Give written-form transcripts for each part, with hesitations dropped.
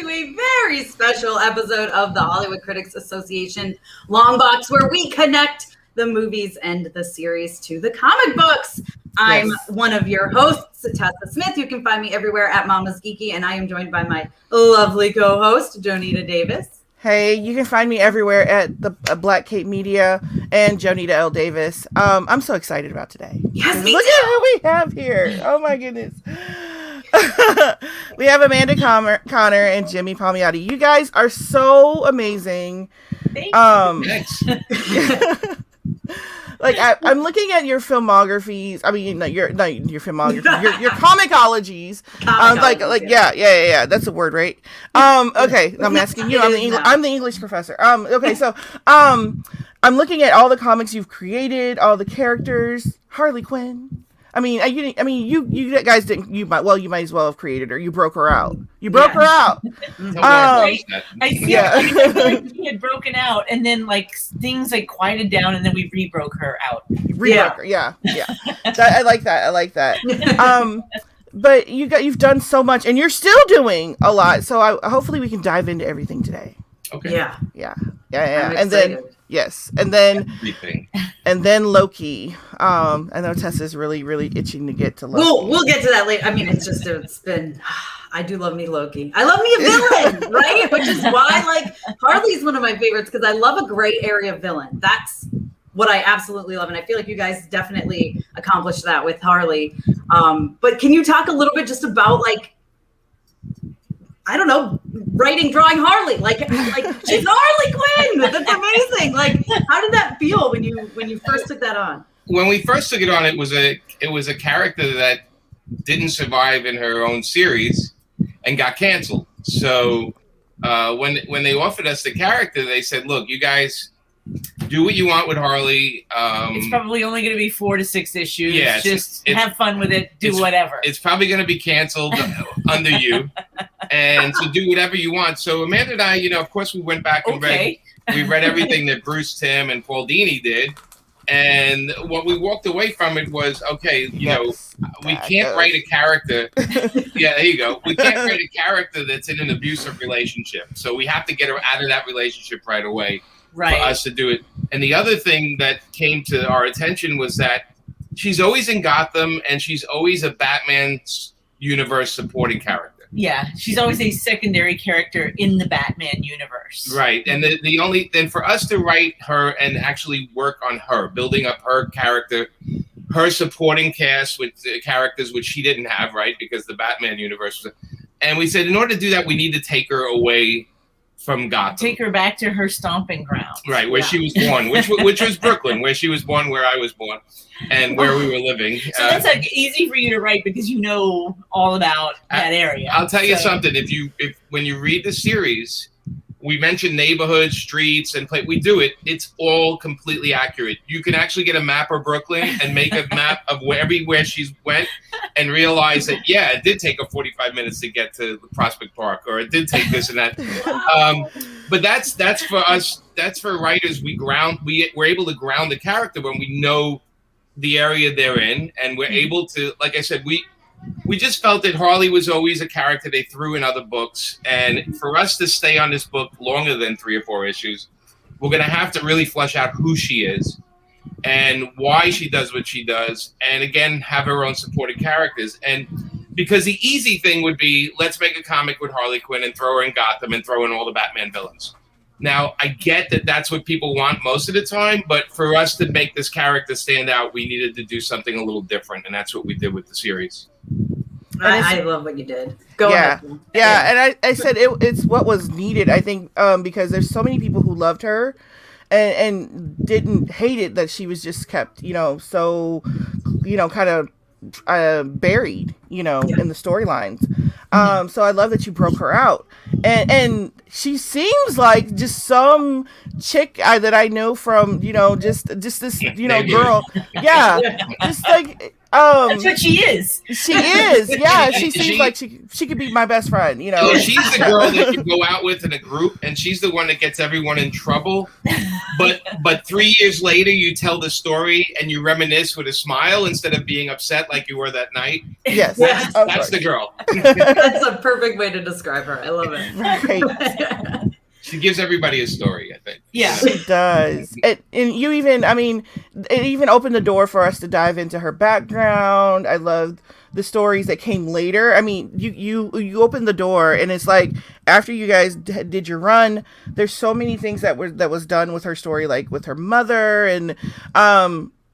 to a very special episode of the Hollywood Critics Association LongBox, where we connect the movies and the series to the comic books. I'm one of your hosts, Tessa Smith. You can find me everywhere at Mama's Geeky, and I am joined by my lovely co-host, Jonita Davis. Hey, you can find me everywhere at the Black Cape Media and Jonita L. Davis. I'm so excited about today. Yes, look at who we have here. Oh my goodness. We have Amanda Connor and Jimmy Palmiotti. You guys are so amazing. Thanks. Like I'm looking at your filmographies. I mean, your filmography, your comicologies. Yeah. That's a word, right? Okay. I'm asking you. I'm the English professor. Okay. So, I'm looking at all the comics you've created, all the characters. Harley Quinn. You guys didn't. You might as well have created her. You broke her out. Her out. I feel like she had broken out, and then things quieted down, and then we re-broke her out. Her. Yeah. I like that. But you've done so much, and you're still doing a lot. So hopefully we can dive into everything today. Okay. Yeah. And then and then Loki. I know Tessa's really, really itching to get to Loki. We'll get to that later. I mean, it's been. I do love me Loki. I love me a villain, right? Which is why Harley's one of my favorites, because I love a gray area villain. That's what I absolutely love, and I feel like you guys definitely accomplished that with Harley. But can you talk a little bit just about I don't know, drawing Harley, she's Harley Quinn. That's amazing. How did that feel when you first took that on? When we first took it on, it was a character that didn't survive in her own series and got canceled. So when they offered us the character, they said, "Look, you guys do what you want with Harley. It's probably only going to be 4 to 6 issues. Yeah, just have fun with it. Do whatever. It's probably going to be canceled under you, and so do whatever you want." So Amanda and I, of course, we went back and read everything that Bruce Timm and Paul Dini did, and what we walked away from it was, okay, we can't write a character. Yeah, there you go. We can't write a character that's in an abusive relationship, so we have to get her out of that relationship right away. For us to do it. And the other thing that came to our attention was that she's always in Gotham, and she's always a Batman universe supporting character. Yeah, she's always a secondary character in the Batman universe. Right. And then for us to write her and actually work on her, building up her character, her supporting cast with characters which she didn't have, right? Because the Batman universe was. And we said, in order to do that, we need to take her away from Gotham. Take her back to her stomping ground. Right, where she was born, which was Brooklyn, where she was born, where I was born, and where we were living. So that's easy for you to write because you know all about that area. I'll tell you something. If when you read the series, we mention neighborhoods, streets, and we do it. It's all completely accurate. You can actually get a map of Brooklyn and make a map of everywhere she's went, and realize that it did take her 45 minutes to get to Prospect Park, or it did take this and that. But that's for us. That's for writers. We're able to ground the character when we know the area they're in, and we're able to, like I said, we just felt that Harley was always a character they threw in other books. And for us to stay on this book longer than 3 or 4 issues, we're going to have to really flesh out who she is and why she does what she does. And again, have her own supporting characters. And because the easy thing would be, let's make a comic with Harley Quinn and throw her in Gotham and throw in all the Batman villains. Now, I get that that's what people want most of the time, but for us to make this character stand out, we needed to do something a little different, and that's what we did with the series. I love what you did. Go ahead. Yeah, and I said it's what was needed, I think, because there's so many people who loved her and didn't hate it that she was just kept, so, kind of buried, in the storylines. So I love that you broke her out. And she seems like just some chick that I know from, just this, girl. Yeah. Just like, that's what she is. She is. Yeah. She seems like she could be my best friend, She's the girl that you go out with in a group, and she's the one that gets everyone in trouble. But 3 years later, you tell the story and you reminisce with a smile instead of being upset like you were that night. Yes. That's the girl. That's a perfect way to describe her. I love it. Right. She gives everybody a story, I think. Yeah, she does. And you even, it even opened the door for us to dive into her background. I loved the stories that came later. I mean, you opened the door, and it's like after you guys did your run, there's so many things that was done with her story, like with her mother, and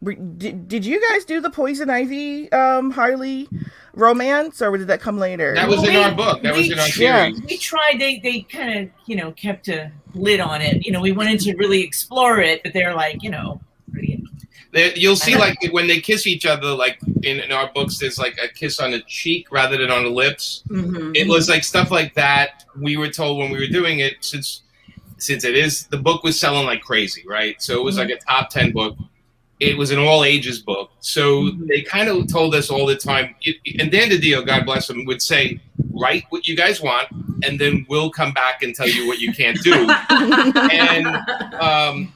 did you guys do the Poison Ivy Harley romance, or did that come later? That was in our book. That was in our series. We tried. They kind of, kept a lid on it. We wanted to really explore it, but they're like, you'll see, like when they kiss each other, like in our books, there's like a kiss on the cheek rather than on the lips. Mm-hmm. It was like stuff like that. We were told when we were doing it, since the book was selling like crazy, right? So it was like a top 10 book. It was an all ages book. So they kind of told us all the time, and Dan DiDio, God bless him, would say, write what you guys want, and then we'll come back and tell you what you can't do. And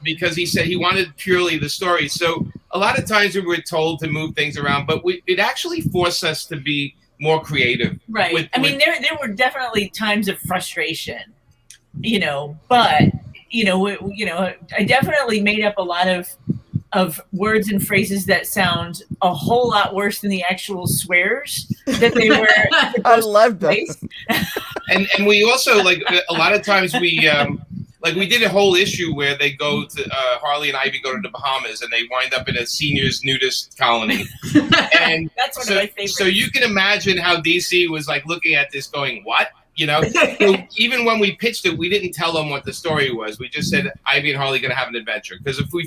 because he said he wanted purely the story. So a lot of times we were told to move things around, but it actually forced us to be more creative. Right. There were definitely times of frustration, but, I definitely made up a lot of words and phrases that sound a whole lot worse than the actual swears that they were. I love that. And we also, like, a lot of times we did a whole issue where they go to Harley and Ivy go to the Bahamas, and they wind up in a seniors nudist colony. And that's one of my favorites. So you can imagine how DC was like looking at this going, what? So even when we pitched it, we didn't tell them what the story was. We just said Ivy and Harley going to have an adventure, because if we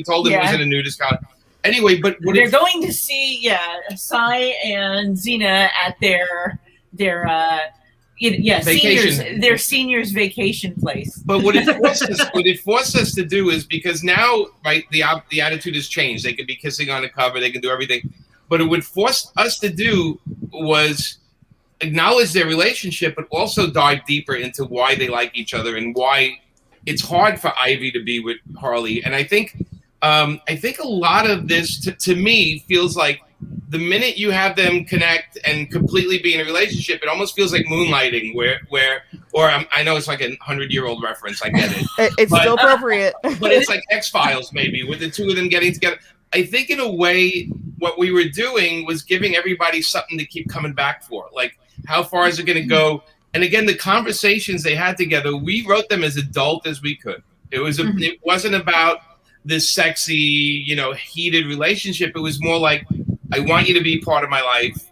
told them it was in a nudist colony. Anyway, but they're going to see, Sai and Xena at their seniors vacation place. But what it forced us to do is, because now, right, the attitude has changed. They could be kissing on the cover, they can do everything. But it would force us to do was acknowledge their relationship, but also dive deeper into why they like each other and why it's hard for Ivy to be with Harley. And I think a lot of this, to me, feels like the minute you have them connect and completely be in a relationship, it almost feels like moonlighting, I know it's like a 100-year-old reference. I get it. It's still appropriate. But it's like X-Files, maybe, with the two of them getting together. I think in a way, what we were doing was giving everybody something to keep coming back for. Like, how far is it going to go? And again, the conversations they had together, we wrote them as adult as we could. It wasn't about this sexy, heated relationship. It was more like, I want you to be part of my life,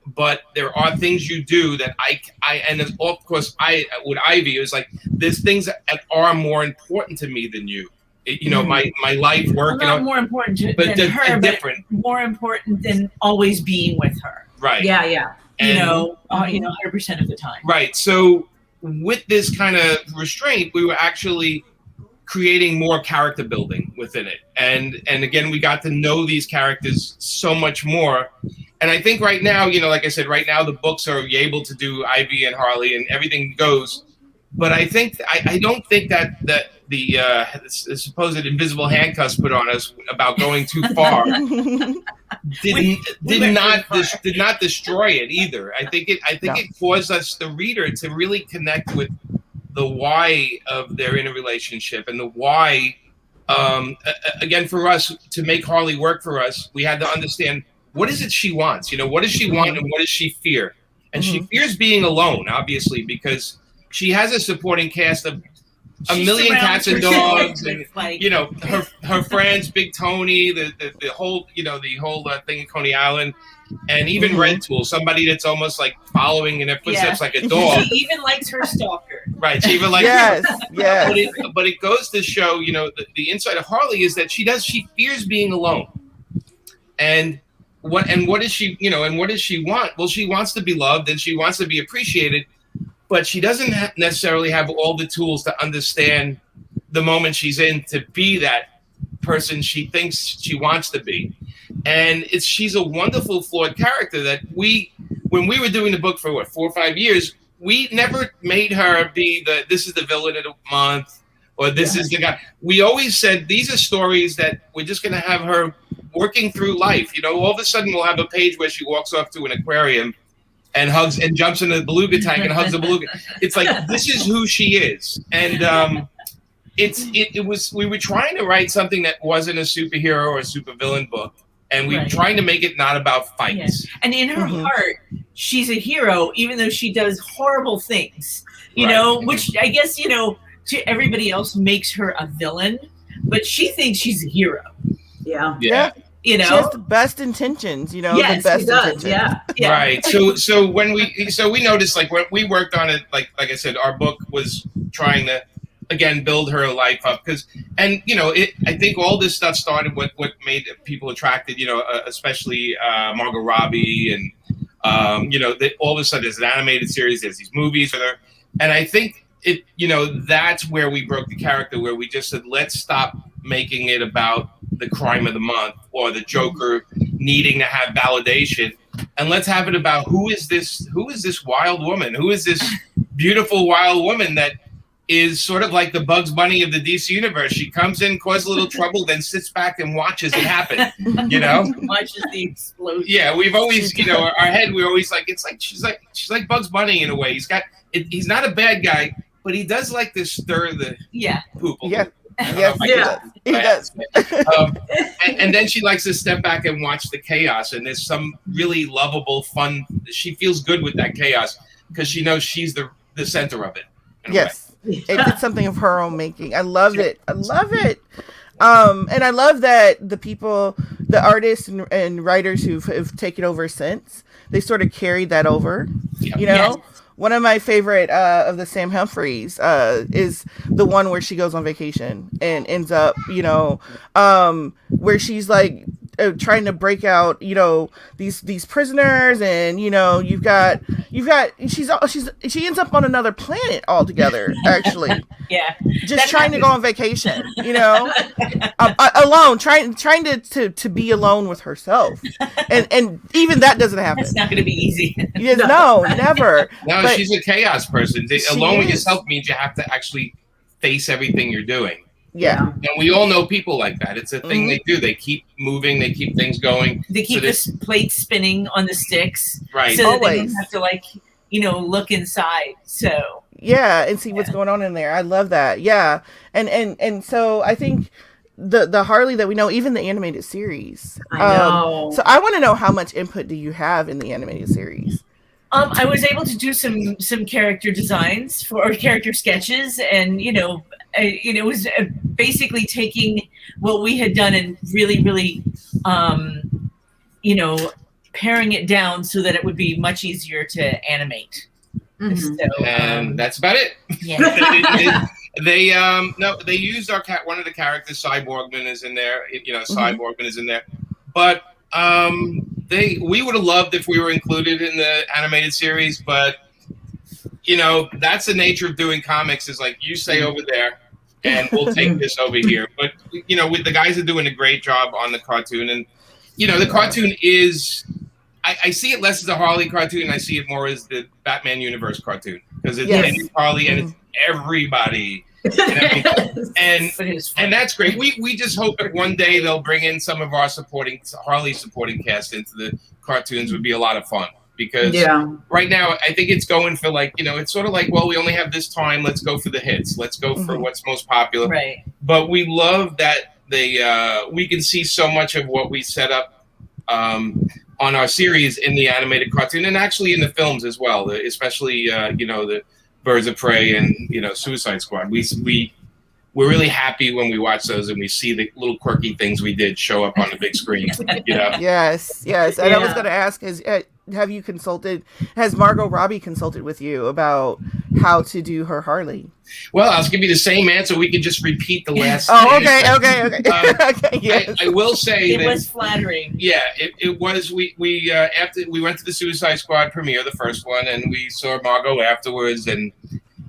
but there are things you do that and of course, with Ivy, it was like, there's things that are more important to me than you. My life, work, not more important than her, different. But more important than always being with her. Right. Yeah. And, 100% of the time. Right. So with this kind of restraint, we were actually creating more character building within it. And again, we got to know these characters so much more. And I think right now, like I said, right now the books are able to do Ivy and Harley and everything goes. But I think I don't think that the supposed invisible handcuffs put on us about going too far did not destroy it either. I think it caused us, the reader, to really connect with the why of their inner relationship and the why. Again, for us to make Harley work for us, we had to understand, what is it she wants. What does she want and what does she fear? And she fears being alone, obviously, because she has a supporting cast of a million cats and dogs, and her friends, Big Tony, the whole thing in Coney Island, and even Red Tool, somebody that's almost like following in her footsteps like a dog. She even likes her stalker. Right, she even likes yes. But it goes to show, the inside of Harley is that she fears being alone, and what does she want? Well, she wants to be loved and she wants to be appreciated. but she doesn't necessarily have all the tools to understand the moment she's in to be that person she thinks she wants to be. And she's a wonderful, flawed character that when we were doing the book for 4 or 5 years, we never made her be this is the villain of the month, or this is the guy. We always said, these are stories that we're just going to have her working through life. All of a sudden we'll have a page where she walks off to an aquarium and hugs and jumps into the beluga tank and hugs the beluga. It's like, this is who she is. And we were trying to write something that wasn't a superhero or a supervillain book. And we were trying to make it not about fights. Yeah. And in her heart, she's a hero, even though she does horrible things, you know, which I guess, to everybody else makes her a villain, but she thinks she's a hero. Yeah. She has the best intentions, Yes, the best she does. intentions. Yeah. Right. So when we noticed, like, when we worked on it, like I said, our book was trying to, again, build her life up, I think all this stuff started what made people attracted, especially Margot Robbie, and all of a sudden there's an animated series, there's these movies with her, and I think that's where we broke the character, where we just said, let's stop making it about the crime of the month or the Joker needing to have validation, and let's have it about who is this wild woman, who is this beautiful wild woman that is sort of like the Bugs Bunny of the DC universe. She comes in, causes a little trouble, then sits back and watches it happen. Watches the explosion. Yeah, we've always, our head, we're always like, it's like she's like Bugs Bunny in a way. He's not a bad guy, but he does like to stir the poop. Yeah. Yes, he does. And then she likes to step back and watch the chaos, and there's some really lovable, fun. She feels good with that chaos because she knows she's the center of it. Yes. It's something of her own making. I love it. And I love that the artists and writers who've taken over since, they sort of carried that over. Yes. One of my favorite of the Sam Humphries is the one where she goes on vacation and ends up, where she's like trying to break out, these prisoners, and she ends up on another planet altogether, actually. Yeah. Just trying to go on vacation, alone, trying to be alone with herself, and even that doesn't happen. It's not going to be easy. No, never. No, but she's a chaos person. Alone with yourself means you have to actually face everything you're doing. Yeah. And we all know people like that. It's a thing they do. They keep moving. They keep things going. They keep this plate spinning on the sticks. Right. So that they don't have to look inside. So. Yeah, and see what's going on in there. I love that. Yeah. And so I think the Harley that we know, even the animated series. I know. So I want to know, how much input do you have in the animated series? I was able to do some character designs or character sketches, and it was basically taking what we had done and really, really, paring it down so that it would be much easier to animate. Mm-hmm. So, and that's about it. Yeah. They used one of the characters, Cyborgman is in there. Cyborgman is in there, but we would have loved if we were included in the animated series, but that's the nature of doing comics, is like, you stay over there and we'll take this over here. But with the guys are doing a great job on the cartoon, and the cartoon is, I see it less as a Harley cartoon, I see it more as the Batman Universe cartoon, because it's Harley and it's everybody. And that's great. We just hope that one day they'll bring in some of our Harley supporting cast into the cartoons. Would be a lot of fun, because right now I think it's going for it's sort of like, well, we only have this time, let's go for the hits, let's go for what's most popular. Right. But we love that we can see so much of what we set up on our series in the animated cartoon, and actually in the films as well, especially the Birds of Prey and Suicide Squad. We're really happy when we watch those and we see the little quirky things we did show up on the big screen. Yes. And I was going to ask, has Margot Robbie consulted with you about how to do her Harley? Well, I'll give you the same answer. We can just repeat the last. Okay. Okay, Yes. I will say it that was flattering. Yeah, it was. We after we went to the Suicide Squad premiere, the first one, and we saw Margot afterwards, and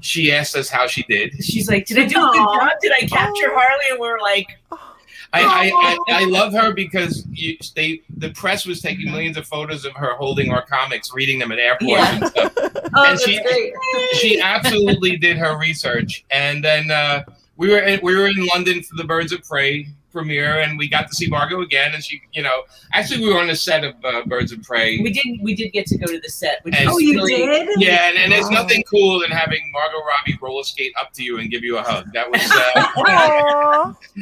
she asked us how she did. She's like, "Did I do a good job? Did I capture Harley?" And we're like, I love her because the press was taking millions of photos of her holding our comics, reading them at airports and stuff. And she absolutely did her research. And then we were in London for the Birds of Prey premiere, and we got to see Margot again. And she, actually we were on the set of Birds of Prey. We did get to go to the set. You did? Yeah, and there's nothing cool than having Margot Robbie roller skate up to you and give you a hug. That was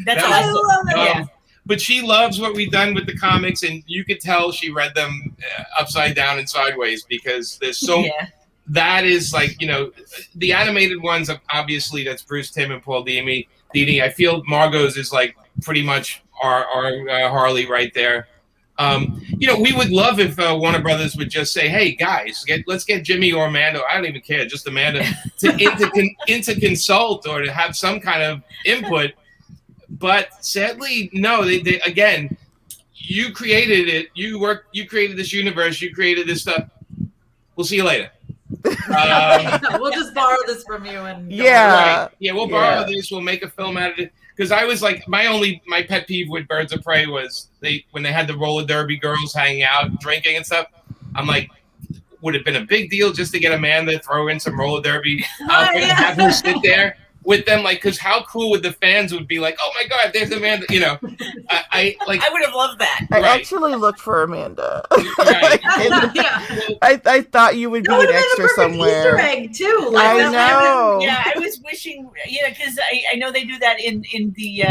that's awesome. Yeah. But she loves what we've done with the comics, and you could tell she read them upside down and sideways because there's so. Yeah. That is like, the animated ones, obviously, that's Bruce Timm and Paul Dini. I feel Margot's is like pretty much our Harley right there. We would love if Warner Brothers would just say, "Hey guys, let's get Jimmy or Amanda. I don't even care, just Amanda to consult or to have some kind of input." But sadly, no. They again, you created it. You created this universe. You created this stuff. We'll see you later. We'll just borrow this from you and we'll borrow this. We'll make a film out of it. Because I was like, my pet peeve with Birds of Prey was when they had the roller derby girls hanging out, drinking and stuff. I'm like, would it have been a big deal just to get Amanda, throw in some roller derby outfit and have her sit there with them? Like, because how cool would the fans would be like, oh my God, there's Amanda. I would have loved that. I actually looked for Amanda. Right. I thought you would be an extra somewhere. Easter egg too. I know. I was wishing. Because I know they do that in the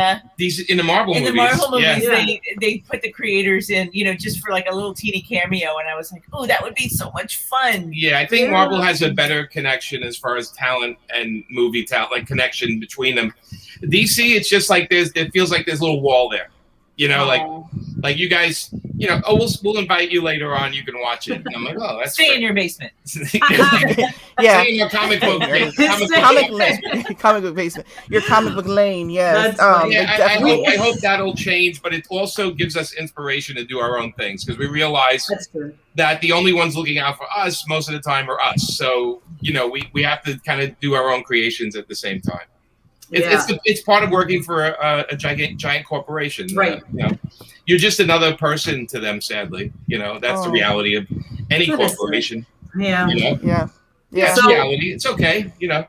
in the Marvel movies. In the Marvel movies, yeah. they put the creators in, just for like a little teeny cameo, and I was like, oh, that would be so much fun. Yeah, I think Marvel has a better connection as far as talent and movie talent, like connection between them. DC, it's just like it feels like there's a little wall there. Like you guys, we'll invite you later on. You can watch it. And I'm like, oh, that's stay in your basement. Yeah, stay in your comic book basement. Your comic book lane. Yes. I hope that'll change, but it also gives us inspiration to do our own things because we realize that the only ones looking out for us most of the time are us. So we have to kind of do our own creations at the same time. It's part of working for a giant corporation, right? You're just another person to them. Sadly, that's the reality of any corporation. Yeah. That's reality. It's okay. I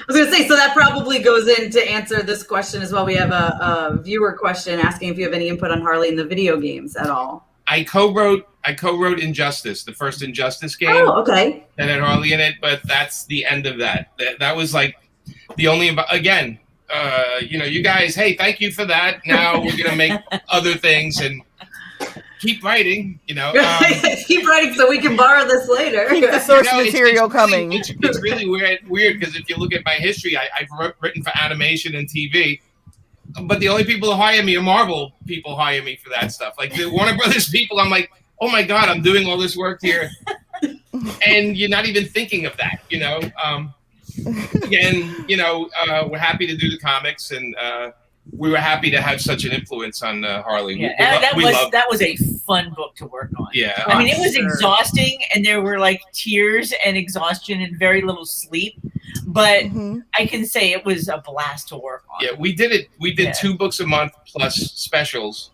was gonna say, so that probably goes in to answer this question as well. We have a viewer question asking if you have any input on Harley in the video games at all. I co-wrote Injustice, the first Injustice game. Oh, okay. That had Harley in it, but that's the end of that. That was like. The only again, you guys. Hey, thank you for that. Now we're gonna make other things and keep writing. Keep writing so we can borrow this later. Keep the source material coming. It's really weird because if you look at my history, I've written for animation and TV, but the only people who hire me are Marvel people. Hire me for that stuff. Like the Warner Brothers people, I'm like, oh my God, I'm doing all this work here, and you're not even thinking of that. Again, we're happy to do the comics, and we were happy to have such an influence on Harley. Yeah, that was a fun book to work on. Yeah, I mean, it was exhausting, and there were like tears and exhaustion and very little sleep. But I can say it was a blast to work on. Yeah, we did it. We did 2 books a month plus specials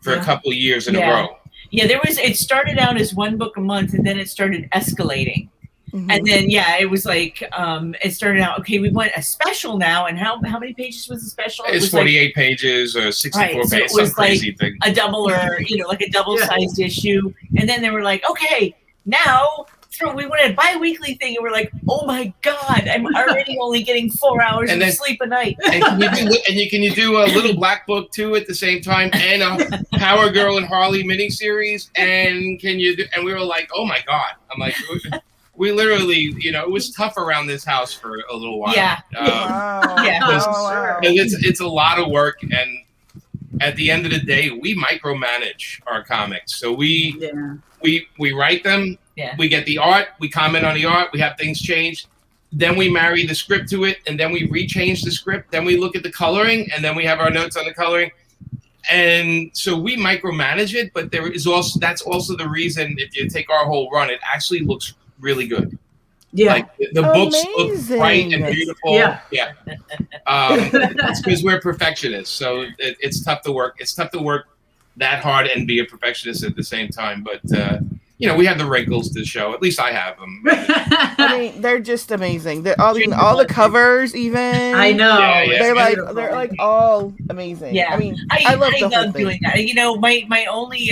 for a couple of years in a row. Yeah, it started out as 1 book a month, and then it started escalating. And then, it was like, it started out, okay, we want a special now. And how many pages was the special? It was 48 pages or 64 pages, so it was some crazy thing. A double or, like a double-sized issue. And then they were like, okay, now we want a bi-weekly thing. And we're like, oh my God, I'm already only getting 4 hours of sleep a night. And can you do a little black book too at the same time and a Power Girl and Harley miniseries? And and we were like, oh my God. I'm like, we literally, it was tough around this house for a little while. Yeah. Wow. Yeah. Wow. It's a lot of work, and at the end of the day, we micromanage our comics. So we write them, we get the art, we comment on the art, we have things changed. Then we marry the script to it, and then we rechange the script. Then we look at the coloring, and then we have our notes on the coloring. And so we micromanage it, but that's also the reason, if you take our whole run, it actually looks really good. Yeah, like the books look bright and beautiful. Yeah. It's because we're perfectionists, so it's tough to work. It's tough to work that hard and be a perfectionist at the same time. But we have the wrinkles to show. At least I have them. I mean, they're just amazing. All the covers, even. I know. They're like all amazing. Yeah. I mean, I love doing that. My only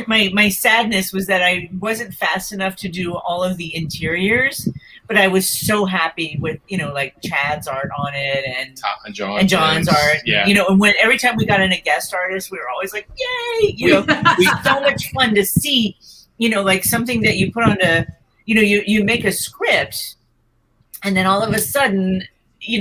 my sadness was that I wasn't fast enough to do all of the interiors, but I was so happy with like Chad's art on it and John's art. Yeah. And every time we got in a guest artist, we were always like, yay! It's so much fun to see. Like something that you put on you make a script, and then all of a sudden,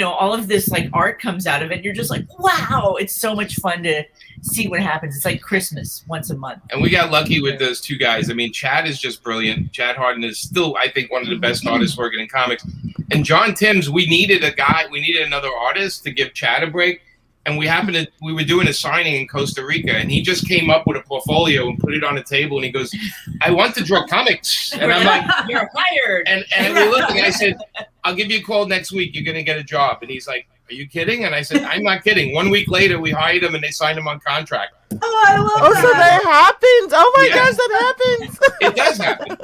all of this like art comes out of it. And you're just like, wow! It's so much fun to see what happens. It's like Christmas once a month. And we got lucky with those two guys. I mean, Chad is just brilliant. Chad Harden is still, I think, one of the best artists working in comics. And John Timms, we needed another artist to give Chad a break. And we were doing a signing in Costa Rica, and he just came up with a portfolio and put it on the table, and he goes, I want to draw comics. And I'm like, you're hired. And we're looking, I said, I'll give you a call next week. You're going to get a job. And he's like, are you kidding? And I said, I'm not kidding. 1 week later, we hired him, and they signed him on contract. Oh, I love that. So that happens. Oh my gosh, that happens. It does happen.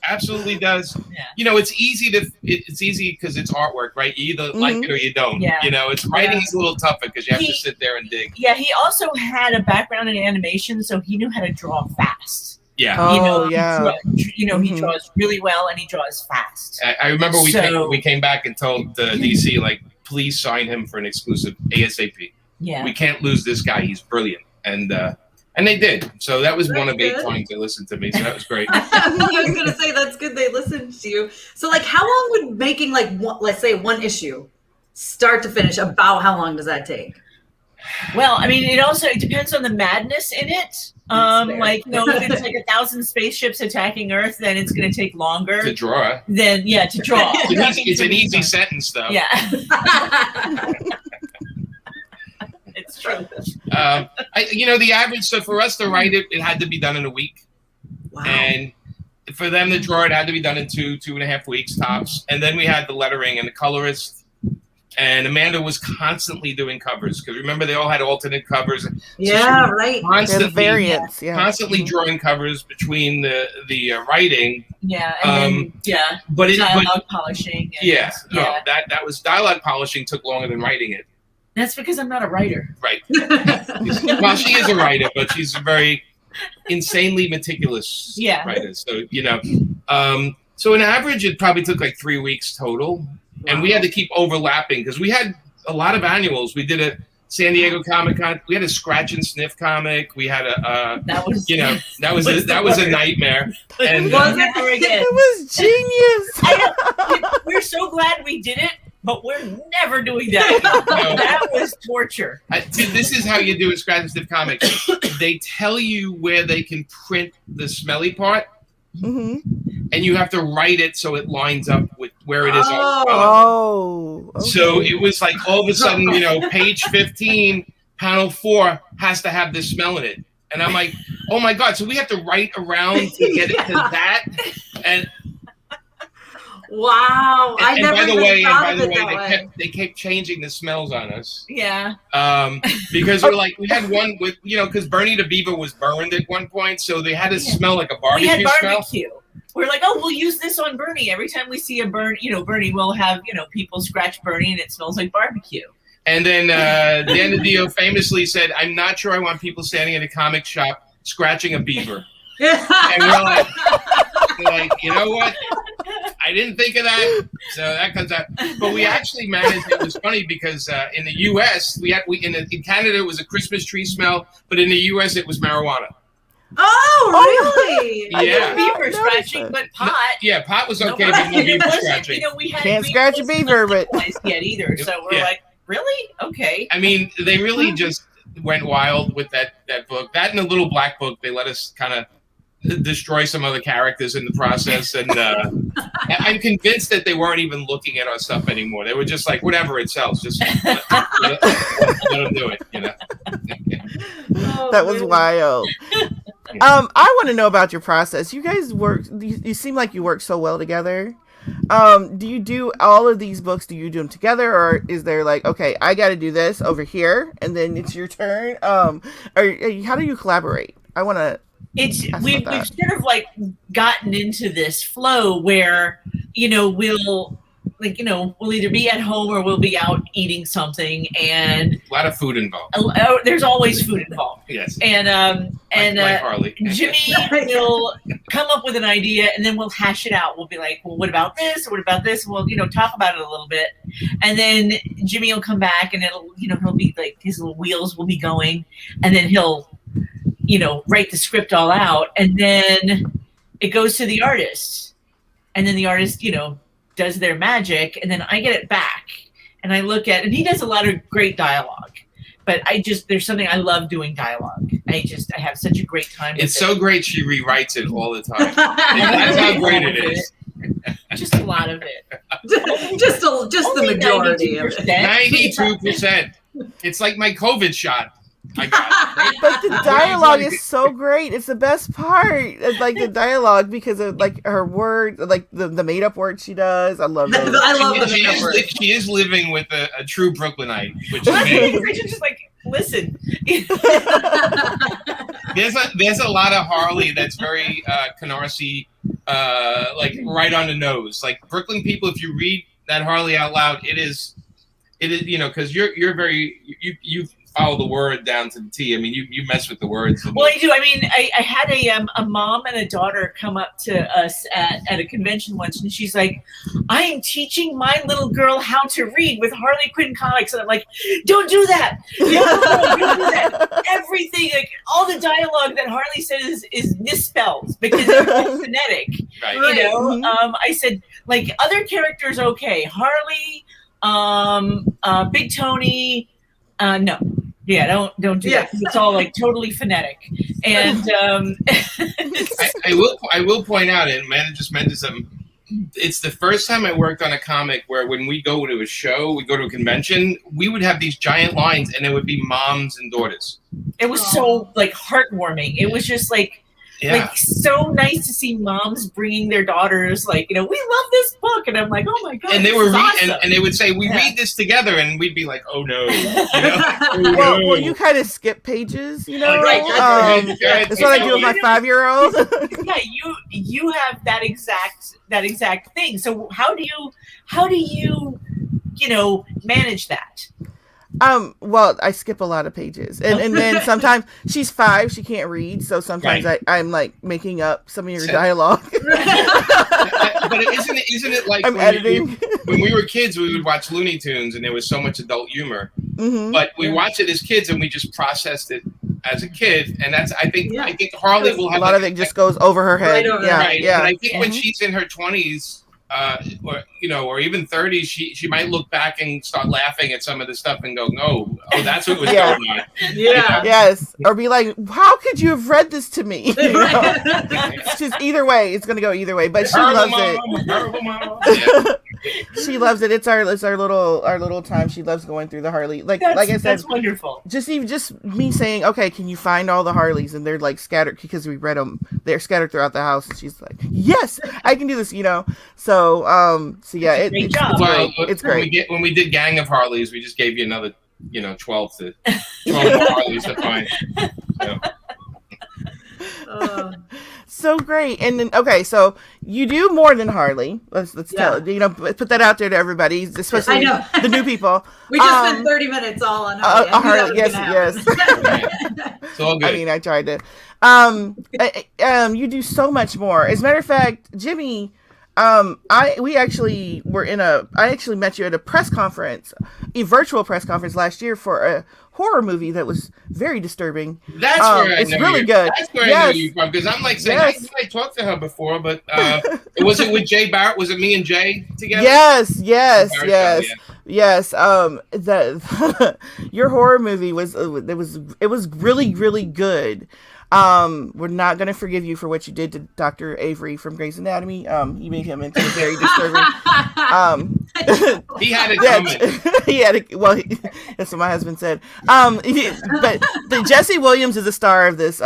Absolutely does. Yeah. It's easy because it's artwork, right? You either like it or you don't. Yeah. It's writing is a little tougher because you have to sit there and dig. Yeah, he also had a background in animation, so he knew how to draw fast. Yeah. He draws really well and he draws fast. I remember we came back and told DC, like, please sign him for an exclusive ASAP. Yeah. We can't lose this guy. He's brilliant. And they did. So that was one of 8 times they listened to me. So that was great. I was going to say, that's good they listened to you. So, like, how long would making, like, let's say one issue, start to finish, about how long does that take? Well, I mean, it depends on the madness in it. If it's like 1,000 spaceships attacking Earth, then it's going to take longer to draw. To draw. It's an easy sentence, though. Yeah. It's true. The average. So for us to write it had to be done in a week. Wow. And for them to draw it had to be done in 2.5 weeks tops. And then we had the lettering and the colorist. And Amanda was constantly doing covers because remember they all had alternate covers. Yeah, right. Constantly, variants. Yeah. Constantly drawing covers between the writing. Yeah, and but dialogue polishing. That was dialogue polishing took longer than writing it. That's because I'm not a writer. Right. Well, she is a writer, but she's a very insanely meticulous writer. So so on average, it probably took like 3 weeks total. Wow. And we had to keep overlapping because we had a lot of annuals. We did a San Diego Comic-Con. We had a Scratch and Sniff comic. We had that was a nightmare. And it was genius. We're so glad we did it, but we're never doing that. No. That was torture. This is how you do a Scratch and Sniff comic. They tell you where they can print the smelly part. Mm-hmm. And you have to write it so it lines up with where it is. Okay. So it was like all of a sudden, page 15, panel 4 has to have this smell in it. And I'm like, oh my God. So we have to write around to get it to that. And wow. And by the way, they kept changing the smells on us. Yeah. Because we had one with, because Bernie the Beaver was burned at one point. So they had to smell like a barbecue smell. We're like, oh, we'll use this on Bernie. Every time we see a Bernie, Bernie will have, people scratch Bernie and it smells like barbecue. And then Dan DiDio famously said, I'm not sure I want people standing in a comic shop scratching a beaver. And we're like, you know what? I didn't think of that. So that comes out. But we actually managed, it was funny because in the U.S., in Canada, it was a Christmas tree smell, but in the U.S., it was marijuana. Oh, really? Yeah. Beaver scratching, but pot. Yeah, pot was okay, but no beaver scratching. Can't scratch a beaver, but yet either. So we're like, really? Okay. I mean, they really just went wild with that book. That and the Little Black Book, they let us kind of destroy some other characters in the process, and I'm convinced that they weren't even looking at our stuff anymore. They were just like, whatever it sells, just let them do it, you know. That was wild. I want to know about your process. You guys work. You seem like you work so well together. Do you do all of these books? Do you do them together, or is there like, okay, I got to do this over here, and then it's your turn? Or how do you collaborate? I want to. We've sort of like gotten into this flow where, we'll either be at home or we'll be out eating something, and a lot of food involved. There's always food involved. Yes. And like Harley. Jimmy will come up with an idea, and then we'll hash it out. We'll be like, well, what about this? Or what about this? We'll, talk about it a little bit. And then Jimmy will come back, and he'll be like, his little wheels will be going, and then he'll, write the script all out, and then it goes to the artist, and then the artist, does their magic, and then I get it back, and I look at, and he does a lot of great dialogue, but there's something I love doing dialogue. I have such a great time. It's so great she rewrites it all the time. That's how great it is. Just a lot of it. just the majority of it. 92%. It's like my COVID shot. I got it. But the dialogue is so great. It's the best part. It's like the dialogue because of like her words, like the made up words she does. I love it. I love the she is living with a true Brooklynite, which is just like, listen. There's a lot of Harley that's very Canarsie, like right on the nose. Like Brooklyn people, if you read that Harley out loud, it is, because you're very you follow the word down to the T. I mean, you mess with the words. Well, I do. I mean, I had a mom and a daughter come up to us at a convention once, and she's like, I am teaching my little girl how to read with Harley Quinn comics. And I'm like, don't do that. Don't do that. Everything, like all the dialogue that Harley says is misspelled because it's phonetic. Right. Mm-hmm. I said, like, other characters, okay. Harley, Big Tony, no. Yeah, don't do that. It's all like totally phonetic. And I will point out, and Amanda just mentioned something. It's the first time I worked on a comic where when we go to a show, we go to a convention, we would have these giant lines, and it would be moms and daughters. It was so like heartwarming. It was just like. Yeah. Like so nice to see moms bringing their daughters, like, we love this book, and I'm like, oh my god! And they were awesome. and they would say, we read this together, and we'd be like, oh no. Well, you kind of skip pages, Right. That's what I do with my 5-year-old. Yeah, you have that exact thing. So how do you manage that? Well, I skip a lot of pages, and then sometimes she's 5, she can't read, so sometimes I'm like making up some of your dialogue. But isn't it like I'm editing? When we were kids, we would watch Looney Tunes, and there was so much adult humor. Mm-hmm. But we watched it as kids, and we just processed it as a kid, and that's I think Harley will have a lot of it just goes over her head. Right. And I think when she's in her 20s. Or even 30s, she might look back and start laughing at some of the stuff and go, oh, that's what was going on. Yeah. Yes. Or be like, how could you have read this to me? It's just either way. It's going to go either way. But she loves it. She loves it. It's our little time. She loves going through the Harley. Like I said, that's wonderful. Just me saying, okay, can you find all the Harleys? And they're like scattered because we read them. They're scattered throughout the house. And she's like, yes, I can do this. So yeah, it's great. It's great. When we did Gang of Harleys, we just gave you another, 12 Harleys to find. So great. And then so you do more than Harley. Let's tell put that out there to everybody, especially the new people. We just spent 30 minutes all on Harley. Harley. Yes. It's all good. I mean, I tried to. You do so much more. As a matter of fact, Jimmy, I actually met you at a press conference, a virtual press conference last year for a horror movie that was very disturbing. That's where it's really good. That's where I know you from, because I'm like saying, I talked to her before, but was it with Jay Barrett? Was it me and Jay together? Yes. Yes, your horror movie was really really good. We're not gonna forgive you for what you did to Dr. Avery from Grey's Anatomy. You made him into a very disturbing. He had it coming. He had it. Well, that's what my husband said. But Jesse Williams is the star of this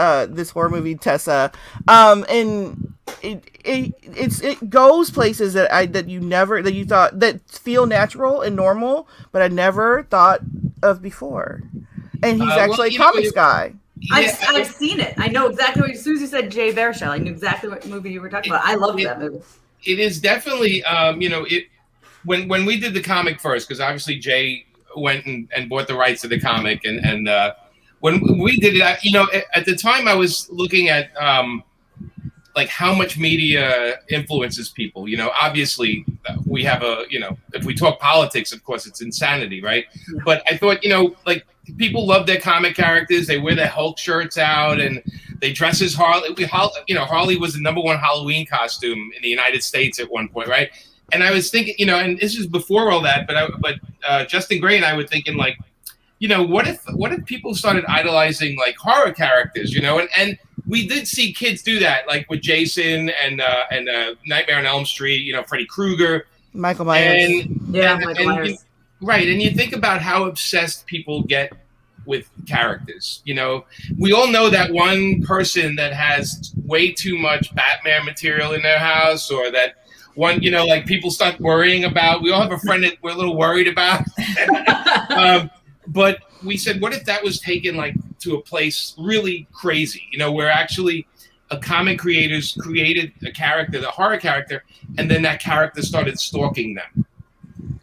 horror movie, Tessa. And it goes places that you thought that feel natural and normal, but I never thought of before. And he's actually a comics guy. I've seen it. I know exactly what. As soon as you said Jay Baruchel, I knew exactly what movie you were talking about. I loved that movie. It is definitely, when we did the comic first, because obviously Jay went and bought the rights to the comic, and when we did it, at the time I was looking at like how much media influences people. Obviously we have if we talk politics, of course it's insanity, right? Yeah. But I thought, like people love their comic characters. They wear their Hulk shirts out and they dress as Harley. Harley was the #1 Halloween costume in the United States at one point, right? And I was thinking, and this is before all that, but Justin Gray and I were thinking, like, what if people started idolizing like horror characters, and we did see kids do that, like with Jason and Nightmare on Elm Street, Freddy Krueger, Michael Myers, Michael Myers. Right, and you think about how obsessed people get with characters. We all know that one person that has way too much Batman material in their house, or that one, like people start worrying about. We all have a friend that we're a little worried about. But we said, what if that was taken like to a place really crazy, where actually a comic creators created a character, the horror character, and then that character started stalking them,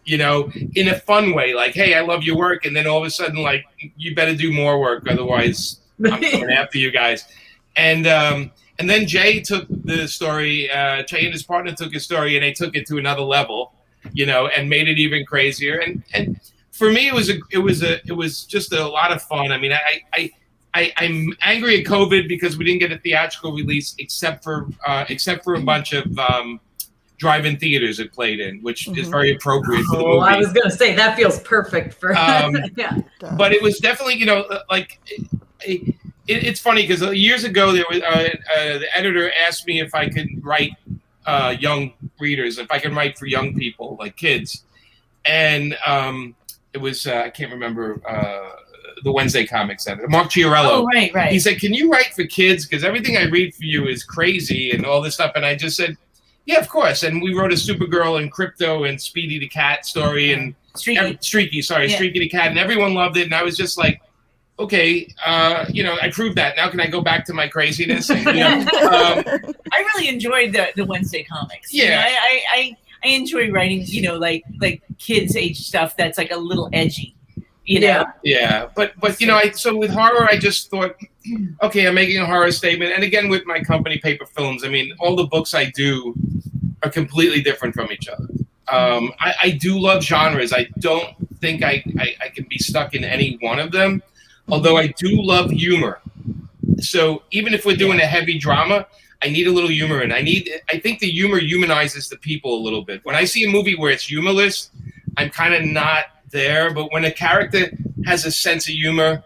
in a fun way, like, hey, I love your work. And then all of a sudden, like, you better do more work. Otherwise I'm coming after you guys. And then Jay took the story, Jay and his partner took his story and they took it to another level, and made it even crazier. And for me, it was just a lot of fun. I mean, I'm angry at COVID because we didn't get a theatrical release except for a bunch of drive-in theaters it played in, which is very appropriate for the movie. I was gonna say that feels perfect for yeah. But it was definitely, it's funny because years ago there was the editor asked me if I could write young readers, if I could write for young people like kids, and it was I can't remember the Wednesday Comics editor, Mark Chiarello. Oh, right. He said, "Can you write for kids? Because everything I read for you is crazy and all this stuff." And I just said, "Yeah, of course." And we wrote a Supergirl and Crypto and Speedy the Cat story and Streaky the Cat, and everyone loved it. And I was just like, okay, I proved that. Now can I go back to my craziness? And, I really enjoyed the Wednesday Comics. Yeah, I enjoy writing, like kids age stuff that's like a little edgy. Yeah, but so with horror, I just thought, okay, I'm making a horror statement, and again with my company, Paper Films. I mean, all the books I do are completely different from each other. I do love genres. I don't think I can be stuck in any one of them, although I do love humor. So even if we're doing a heavy drama, I need a little humor, and I think the humor humanizes the people a little bit. When I see a movie where it's humorless, I'm kind of not there, but when a character has a sense of humor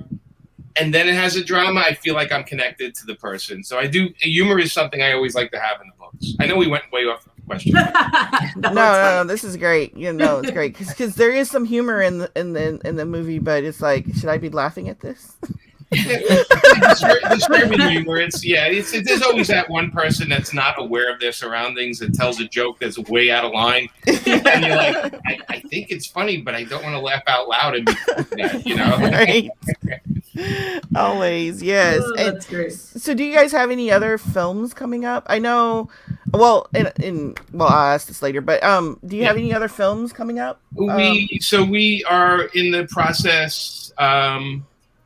and then it has a drama, I feel like I'm connected to the person. So humor is something I always like to have in the books. I know we went way off the question. No, this is great. It's great because there is some humor in the movie, but it's like, should I be laughing at this? Disturbing humor. There's always that one person that's not aware of their surroundings that tells a joke that's way out of line, and you're like, I think it's funny, but I don't want to laugh out loud and Right. Always, yes. That's great. So do you guys have any other films coming up? I know. Well, I'll ask this later, but do you have any other films coming up? We are in the process.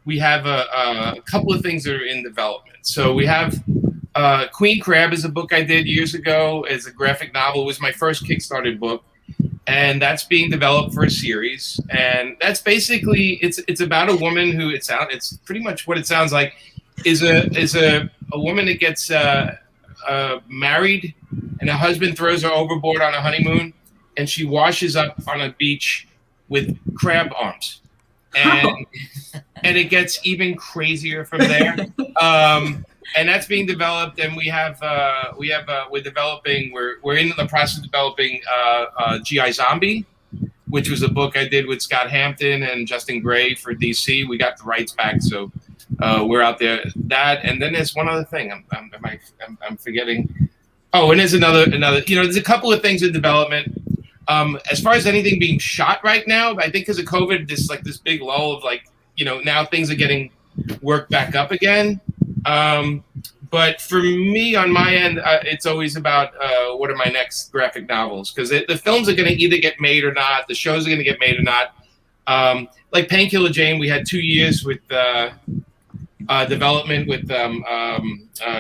We have a couple of things that are in development. So we have Queen Crab is a book I did years ago as a graphic novel. It was my first Kickstarter book, and that's being developed for a series. And that's basically it's about a woman who it's pretty much what it sounds like is a woman that gets married, and her husband throws her overboard on a honeymoon, and she washes up on a beach with crab arms, and and it gets even crazier from there. And that's being developed, and we're developing. We're in the process of developing GI Zombie, which was a book I did with Scott Hampton and Justin Gray for DC. We got the rights back, so we're out there. That, and then there's one other thing. I'm forgetting. Oh, and there's another. There's a couple of things in development. As far as anything being shot right now, I think because of COVID, this big lull of now things are getting worked back up again. But for me, on my end, it's always about what are my next graphic novels, because the films are going to either get made or not. The shows are going to get made or not. Like Painkiller Jane, we had 2 years with development with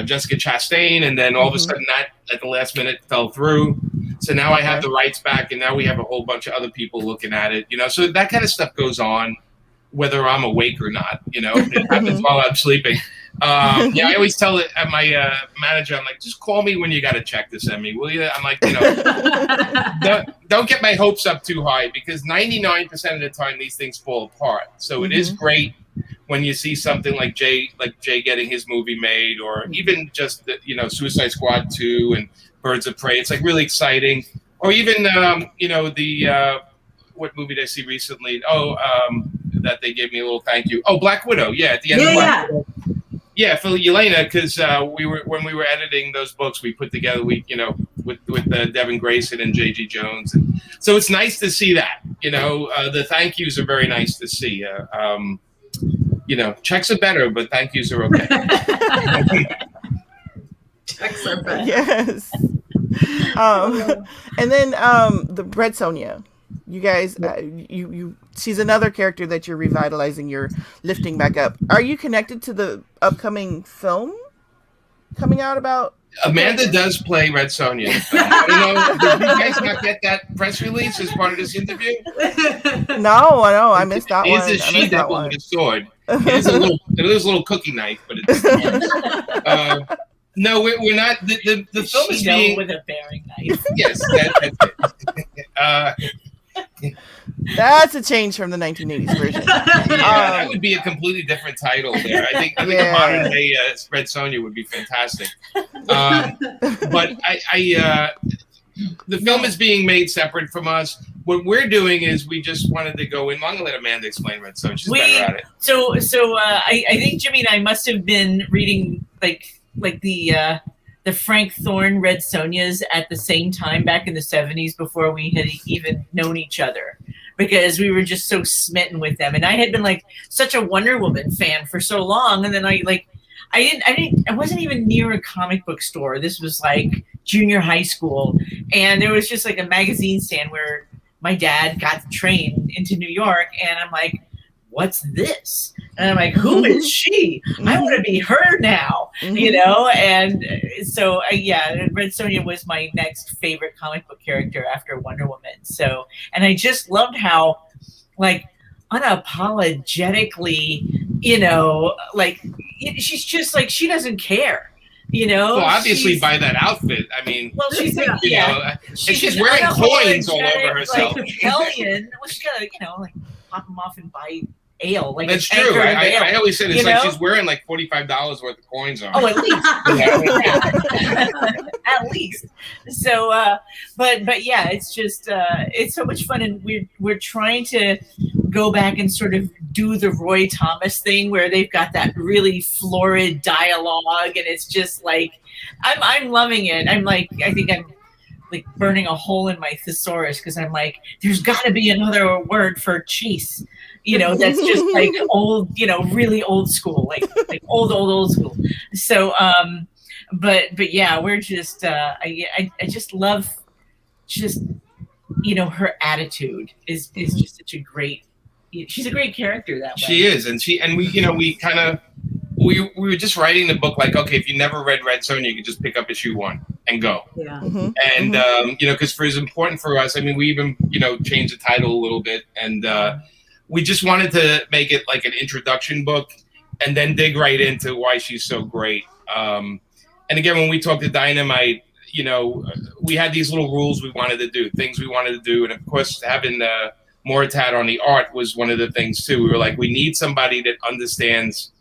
Jessica Chastain, and then all of a sudden that at the last minute fell through. So now I have the rights back, and now we have a whole bunch of other people looking at it. So that kind of stuff goes on, whether I'm awake or not. It happens while I'm sleeping. I always tell it at my manager, I'm like, just call me when you got a check to send me, will you? I'm like, don't get my hopes up too high, because 99% of the time these things fall apart. So it is great when you see something like Jay getting his movie made, or even just Suicide Squad 2 and Birds of Prey. It's like really exciting. Or even what movie did I see recently? That they gave me a little thank you. Oh, Black Widow. Yeah, at the end of Black Widow. Yeah, for Yelena, because when we were editing those books, we put together with Devin Grayson and J.G. Jones, and so it's nice to see that. The thank yous are very nice to see. Checks are better, but thank yous are okay. Checks are better. Yes. And then the Red Sonja. You guys, she's another character that you're revitalizing, you're lifting back up. Are you connected to the upcoming film coming out about? Amanda does play Red Sonja. Did you guys not get that press release as part of this interview? No, I know. I missed that one. It's a she-devil with a sword. It is a little cookie knife, but it's... no, we're not. The film is being... with a bearing knife. Yes, that's it. That's a change from the 1980s version. That would be a completely different title there. I think a modern day Red Sonja would be fantastic. But the film is being made separate from us. What we're doing is we just wanted to go in. I'm going to let Amanda explain Red Sonja. She's better at it. So I think Jimmy and I must have been reading like the Frank Thorne Red Sonjas at the same time back in the 70s, before we had even known each other, because we were just so smitten with them. And I had been like such a Wonder Woman fan for so long, and then I wasn't even near a comic book store. This was like junior high school, and there was just like a magazine stand where my dad got the train into New York, and I'm like, what's this? And I'm like, who is she? I want to be her now, And so, Red Sonja was my next favorite comic book character after Wonder Woman. So, and I just loved how, like, unapologetically, she's just like, she doesn't care. Well, obviously by that outfit, I mean, well, she's like, she's wearing coins all over herself. Like hellion. Well, she's gotta, pop them off and buy ale. Like, that's true. I always said it's like she's wearing like $45 worth of coins on her. Oh, at least. At least. So, but yeah, it's just it's so much fun, and we're trying to go back and sort of do the Roy Thomas thing, where they've got that really florid dialogue, and it's just like I'm loving it. I think I'm like burning a hole in my thesaurus, because I'm like, there's got to be another word for chase, that's just like old, really old school, like old school. So, but yeah, we're just, I just love just, her attitude is just such a great, she's a great character that way. She is. And we were just writing the book like, okay, if you never read Red Sonja, you could just pick up issue 1 and go. Yeah. And, because for as important for us, I mean, we even, changed the title a little bit, and we just wanted to make it like an introduction book and then dig right into why she's so great. And again, when we talked to Dynamite, we had these little rules we wanted to do, things we wanted to do. And of course, having Moritat on the art was one of the things too. We were like, we need somebody that understands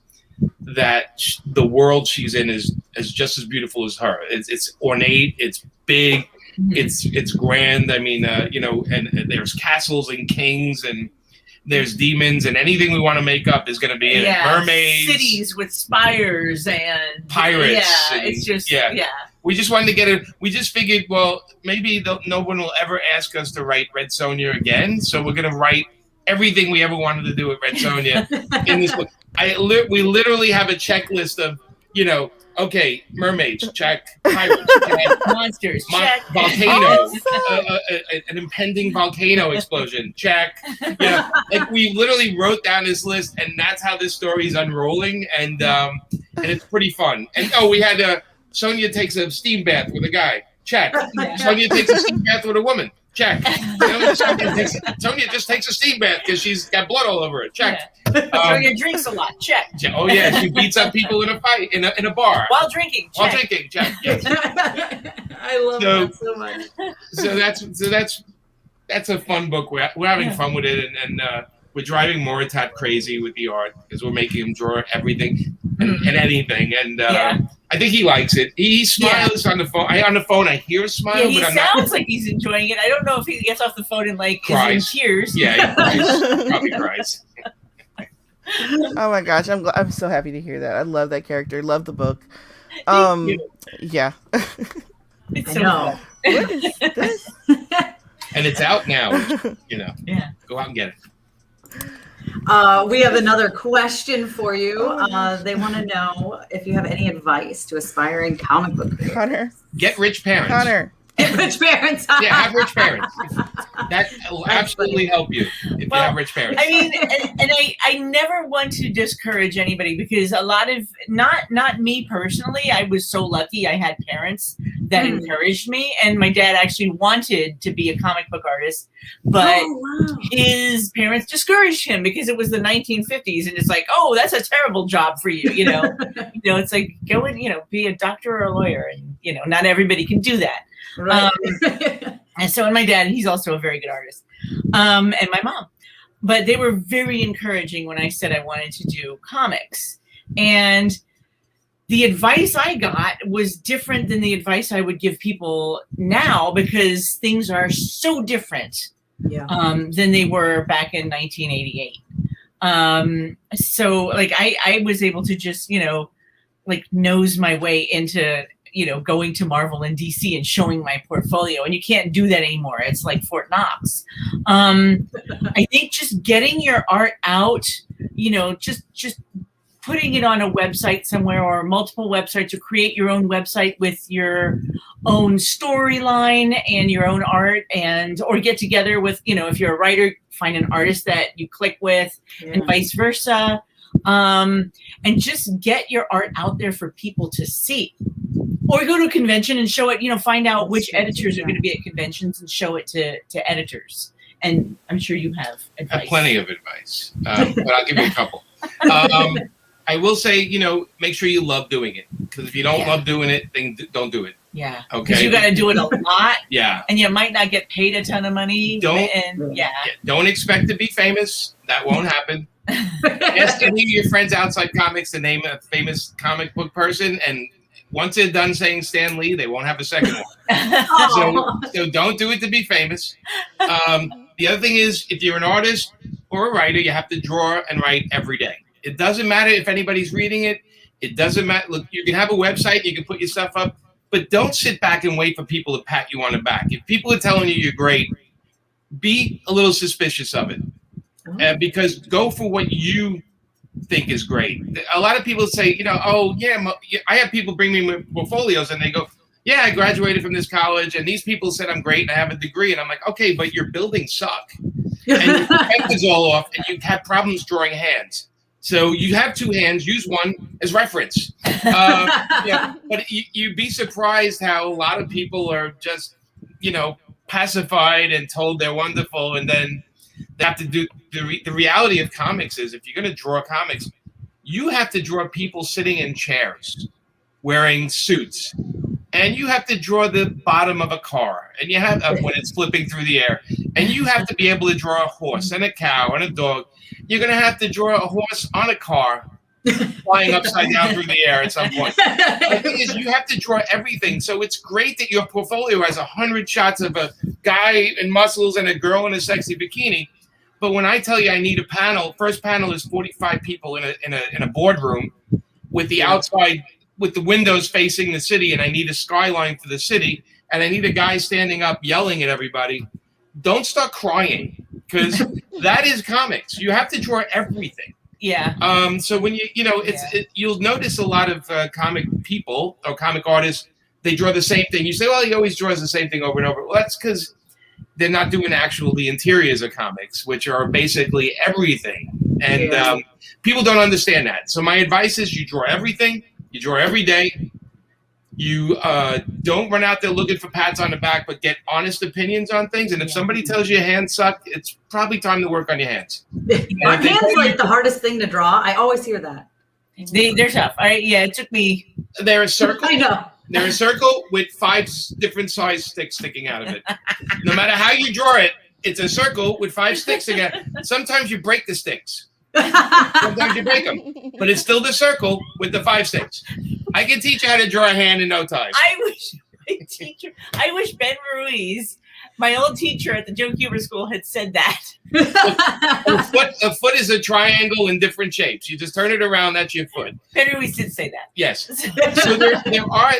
that the world she's in is just as beautiful as her. It's ornate, it's big, it's grand. I mean, and there's castles and kings and there's demons, and anything we want to make up is going to be in it. Mermaids, cities with spires and pirates. Yeah, it's just We just wanted to get it. We just figured, well, maybe no one will ever ask us to write Red Sonja again, so we're going to write everything we ever wanted to do with Red Sonja in this book. We literally have a checklist of, okay, mermaids, check. Pirates, check. Monsters, check. Volcano, an impending volcano explosion, check. Like we literally wrote down this list, and that's how this story is unrolling, and it's pretty fun. And we had Sonja takes a steam bath with a guy, check. Sonja takes a steam bath with a woman, check. Sonja just takes a steam bath because she's got blood all over her, check. Sonja drinks a lot, check. Oh yeah, she beats up people in a fight in a bar while drinking, check. Yes. I love that so much. So that's a fun book. We're having fun with it, and we're driving Moritat crazy with the art because we're making him draw everything and anything, and I think he likes it. He smiles on the phone. I hear a smile. Yeah, he sounds like he's enjoying it. I don't know if he gets off the phone and cries. Is in tears. Yeah, he probably cries. Oh my gosh, I'm so happy to hear that. I love that character. Love the book. Yeah. It's so fun. What is this? And it's out now. Yeah. Go out and get it. We have another question for you. They want to know if you have any advice to aspiring comic book creators. Connor. Get rich parents. Connor. Get rich parents. Yeah, have rich parents. That will absolutely help you if you have rich parents. I mean, and I never want to discourage anybody because a lot of not me personally. I was so lucky. I had parents that encouraged me, and my dad actually wanted to be a comic book artist, but his parents discouraged him because it was the 1950s, and it's like, oh, that's a terrible job for you. It's like go and be a doctor or a lawyer, and not everybody can do that. Right. And so, and my dad, he's also a very good artist, and my mom, but they were very encouraging when I said I wanted to do comics. And the advice I got was different than the advice I would give people now because things are so different than they were back in 1988. So like I was able to just, nose my way into going to Marvel and DC and showing my portfolio, and you can't do that anymore. It's like Fort Knox. I think just getting your art out, just putting it on a website somewhere or multiple websites, or create your own website with your own storyline and your own art, or get together with, if you're a writer, find an artist that you click with and vice versa. And just get your art out there for people to see. Or go to a convention and show it, find out which editors are going to be at conventions and show it to editors. And I'm sure you have advice. I have plenty of advice, but I'll give you a couple. I will say, make sure you love doing it. Because if you don't love doing it, then don't do it. Yeah. Okay. Because you got to do it a lot. Yeah. And you might not get paid a ton of money. Don't expect to be famous. That won't happen. Ask any of your friends outside comics to name a famous comic book person, and once they're done saying Stan Lee, they won't have a second one. So don't do it to be famous. The other thing is, if you're an artist or a writer, you have to draw and write every day. It doesn't matter if anybody's reading it. It doesn't matter. Look, you can have a website, you can put your stuff up, but don't sit back and wait for people to pat you on the back. If people are telling you you're great, be a little suspicious of it. Because go for what you think is great. A lot of people say, I have people bring me portfolios and they go, yeah, I graduated from this college and these people said I'm great and I have a degree. And I'm like, okay, but your buildings suck. And your pen is all off and you have problems drawing hands. So you have two hands, use one as reference. But you'd be surprised how a lot of people are just, pacified and told they're wonderful, and then they have to do the reality of comics is if you're going to draw comics, you have to draw people sitting in chairs, wearing suits, and you have to draw the bottom of a car, and you have when it's flipping through the air, and you have to be able to draw a horse and a cow and a dog. You're going to have to draw a horse on a car flying upside down through the air at some point. The thing is, you have to draw everything. So it's great that your portfolio has 100 shots of a guy in muscles and a girl in a sexy bikini. But when I tell you I need a panel, first panel is 45 people in a boardroom with the outside, with the windows facing the city, and I need a skyline for the city, and I need a guy standing up yelling at everybody. Don't start crying, because that is comics. You have to draw everything. Yeah. So when you'll notice a lot of comic people or comic artists, they draw the same thing. You say, well, he always draws the same thing over and over. Well, that's because they're not doing the interiors of comics, which are basically everything. And people don't understand that. So my advice is you draw everything. You draw every day. You don't run out there looking for pats on the back, but get honest opinions on things. And if somebody tells you your hands suck, it's probably time to work on your hands. My hands like the hardest thing to draw. I always hear that. They're tough. It took me. They're a circle. I know. They're a circle with 5 different size sticks sticking out of it. No matter how you draw it, it's a circle with 5 sticks sticking out. Sometimes you break the sticks. Sometimes you break them, but it's still the circle with the 5 sticks. I can teach you how to draw a hand in no time. I wish Ben Ruiz, my old teacher at the Joe Huber School, had said that. A foot is a triangle in different shapes. You just turn it around, that's your foot. Ben Ruiz did say that. Yes. So there are,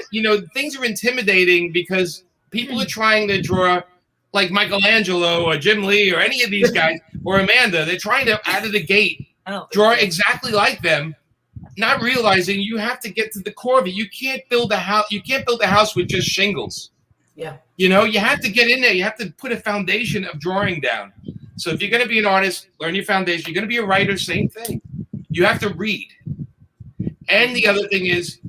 things are intimidating because people are trying to draw like Michelangelo or Jim Lee or any of these guys or Amanda. They're trying to, out of the gate, draw exactly like them, not realizing you have to get to the core of it. You can't build a house. You can't build a house with just shingles. Yeah. You have to get in there. You have to put a foundation of drawing down. So if you're going to be an artist, learn your foundation. You're going to be a writer, same thing. You have to read. And the other thing is,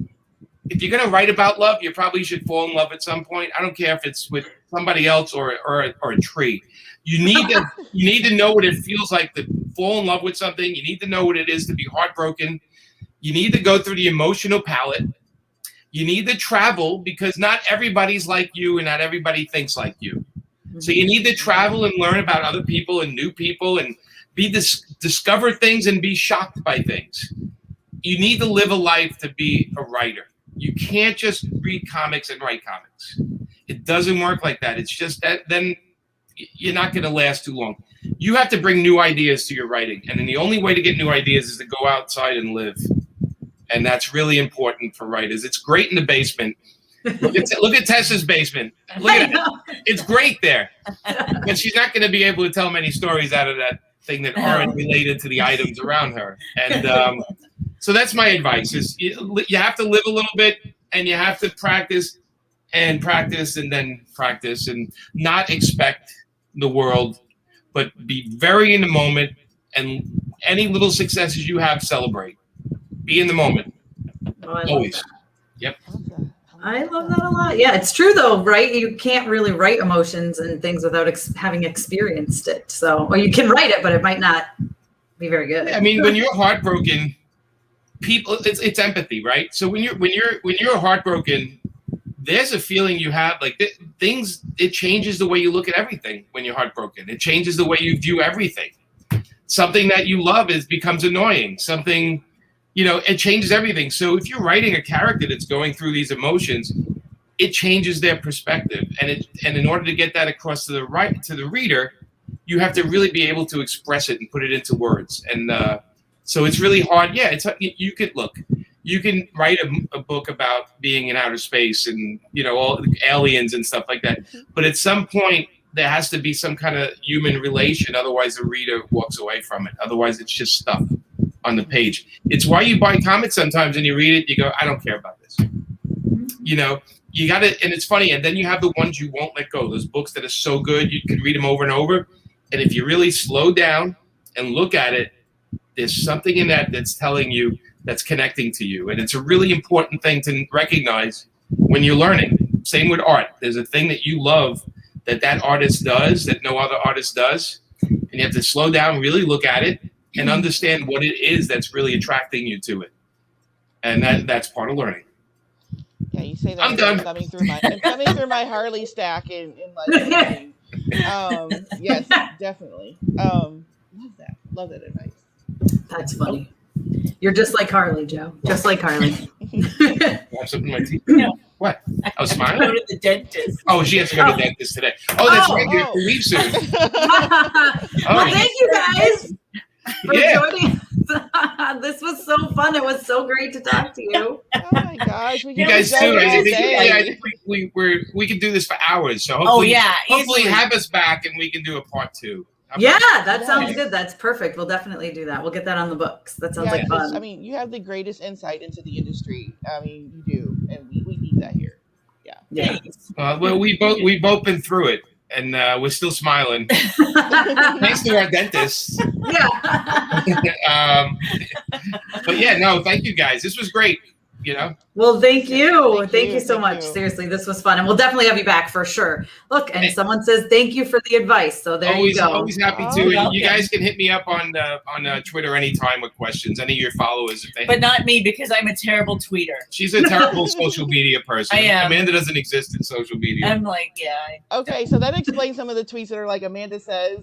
if you're going to write about love, you probably should fall in love at some point. I don't care if it's with somebody else or a tree. You need to know what it feels like to fall in love with something. You need to know what it is to be heartbroken. You need to go through the emotional palette. You need to travel because not everybody's like you and not everybody thinks like you. So you need to travel and learn about other people and new people and discover things and be shocked by things. You need to live a life to be a writer. You can't just read comics and write comics. It doesn't work like that. It's just that then you're not going to last too long. You have to bring new ideas to your writing. And then the only way to get new ideas is to go outside and live. And that's really important for writers. It's great in the basement. Look at Tessa's basement. Look at it. It's great there. But she's not going to be able to tell many stories out of that thing that aren't related to the items around her. And so that's my advice is you have to live a little bit and you have to practice and then practice and not expect the world, but be very in the moment and any little successes you have, celebrate. Be in the moment. Always. Yep. I love that a lot. Yeah, it's true though, right? You can't really write emotions and things without having experienced it. So, or you can write it, but it might not be very good. I mean, when you're heartbroken, it's empathy, right? So when you're heartbroken, there's a feeling you have like it changes the way you look at everything when you're heartbroken. It changes the way you view everything. Something that you love becomes annoying. Something, it changes everything. So if you're writing a character that's going through these emotions, it changes their perspective. And in order to get that across to the reader, you have to really be able to express it and put it into words. And so it's really hard. Yeah, you can write a book about being in outer space and all the aliens and stuff like that. But at some point, there has to be some kind of human relation. Otherwise, the reader walks away from it. Otherwise, it's just stuff on the page. It's why you buy comics sometimes and you read it, you go, I don't care about this. You got it. And it's funny. And then you have the ones you won't let go. Those books that are so good, you can read them over and over. And if you really slow down and look at it, there's something in that that's telling you, that's connecting to you. And it's a really important thing to recognize when you're learning. Same with art. There's a thing that you love that artist does that no other artist does. And you have to slow down, really look at it and understand what it is that's really attracting you to it. And that's part of learning. Okay, you say that. I'm done. I'm thumbing through my Harley stack in like. Yes, definitely. Love that advice. That's funny. You're just like Harley, Joe. Just like Harley. Have something in my teeth. No. What? I was Go smiling. to the dentist. Oh, she has to go to the dentist today. Oh, that's right. You have to leave soon. Well, thank you guys for Yeah. joining us. This was so fun. It was so great to talk to you. Oh my gosh, You guys too. I think we could do this for hours. So hopefully, hopefully easily. have us back and we can do a part 2. Yeah, that sounds good. That's perfect. We'll definitely do that. We'll get that on the books. That sounds like fun. I mean, you have the greatest insight into the industry. I mean, you do, and we need that here. Yeah. Well, we both been through it, and we're still smiling. Thanks to our dentist. Yeah. But yeah, no, thank you guys. This was great. You know. Well, thank you. Thank you so Thank much. you. Seriously, this was fun. And we'll definitely have you back for sure. Look, and someone says thank you for the advice. So there you go. Always happy to. And you guys can hit me up on Twitter anytime with questions. Any of your followers. But not me, because I'm a terrible tweeter. She's a terrible social media person. I am. Amanda doesn't exist in social media. I'm like, Okay, so that explains some of the tweets that are like Amanda says.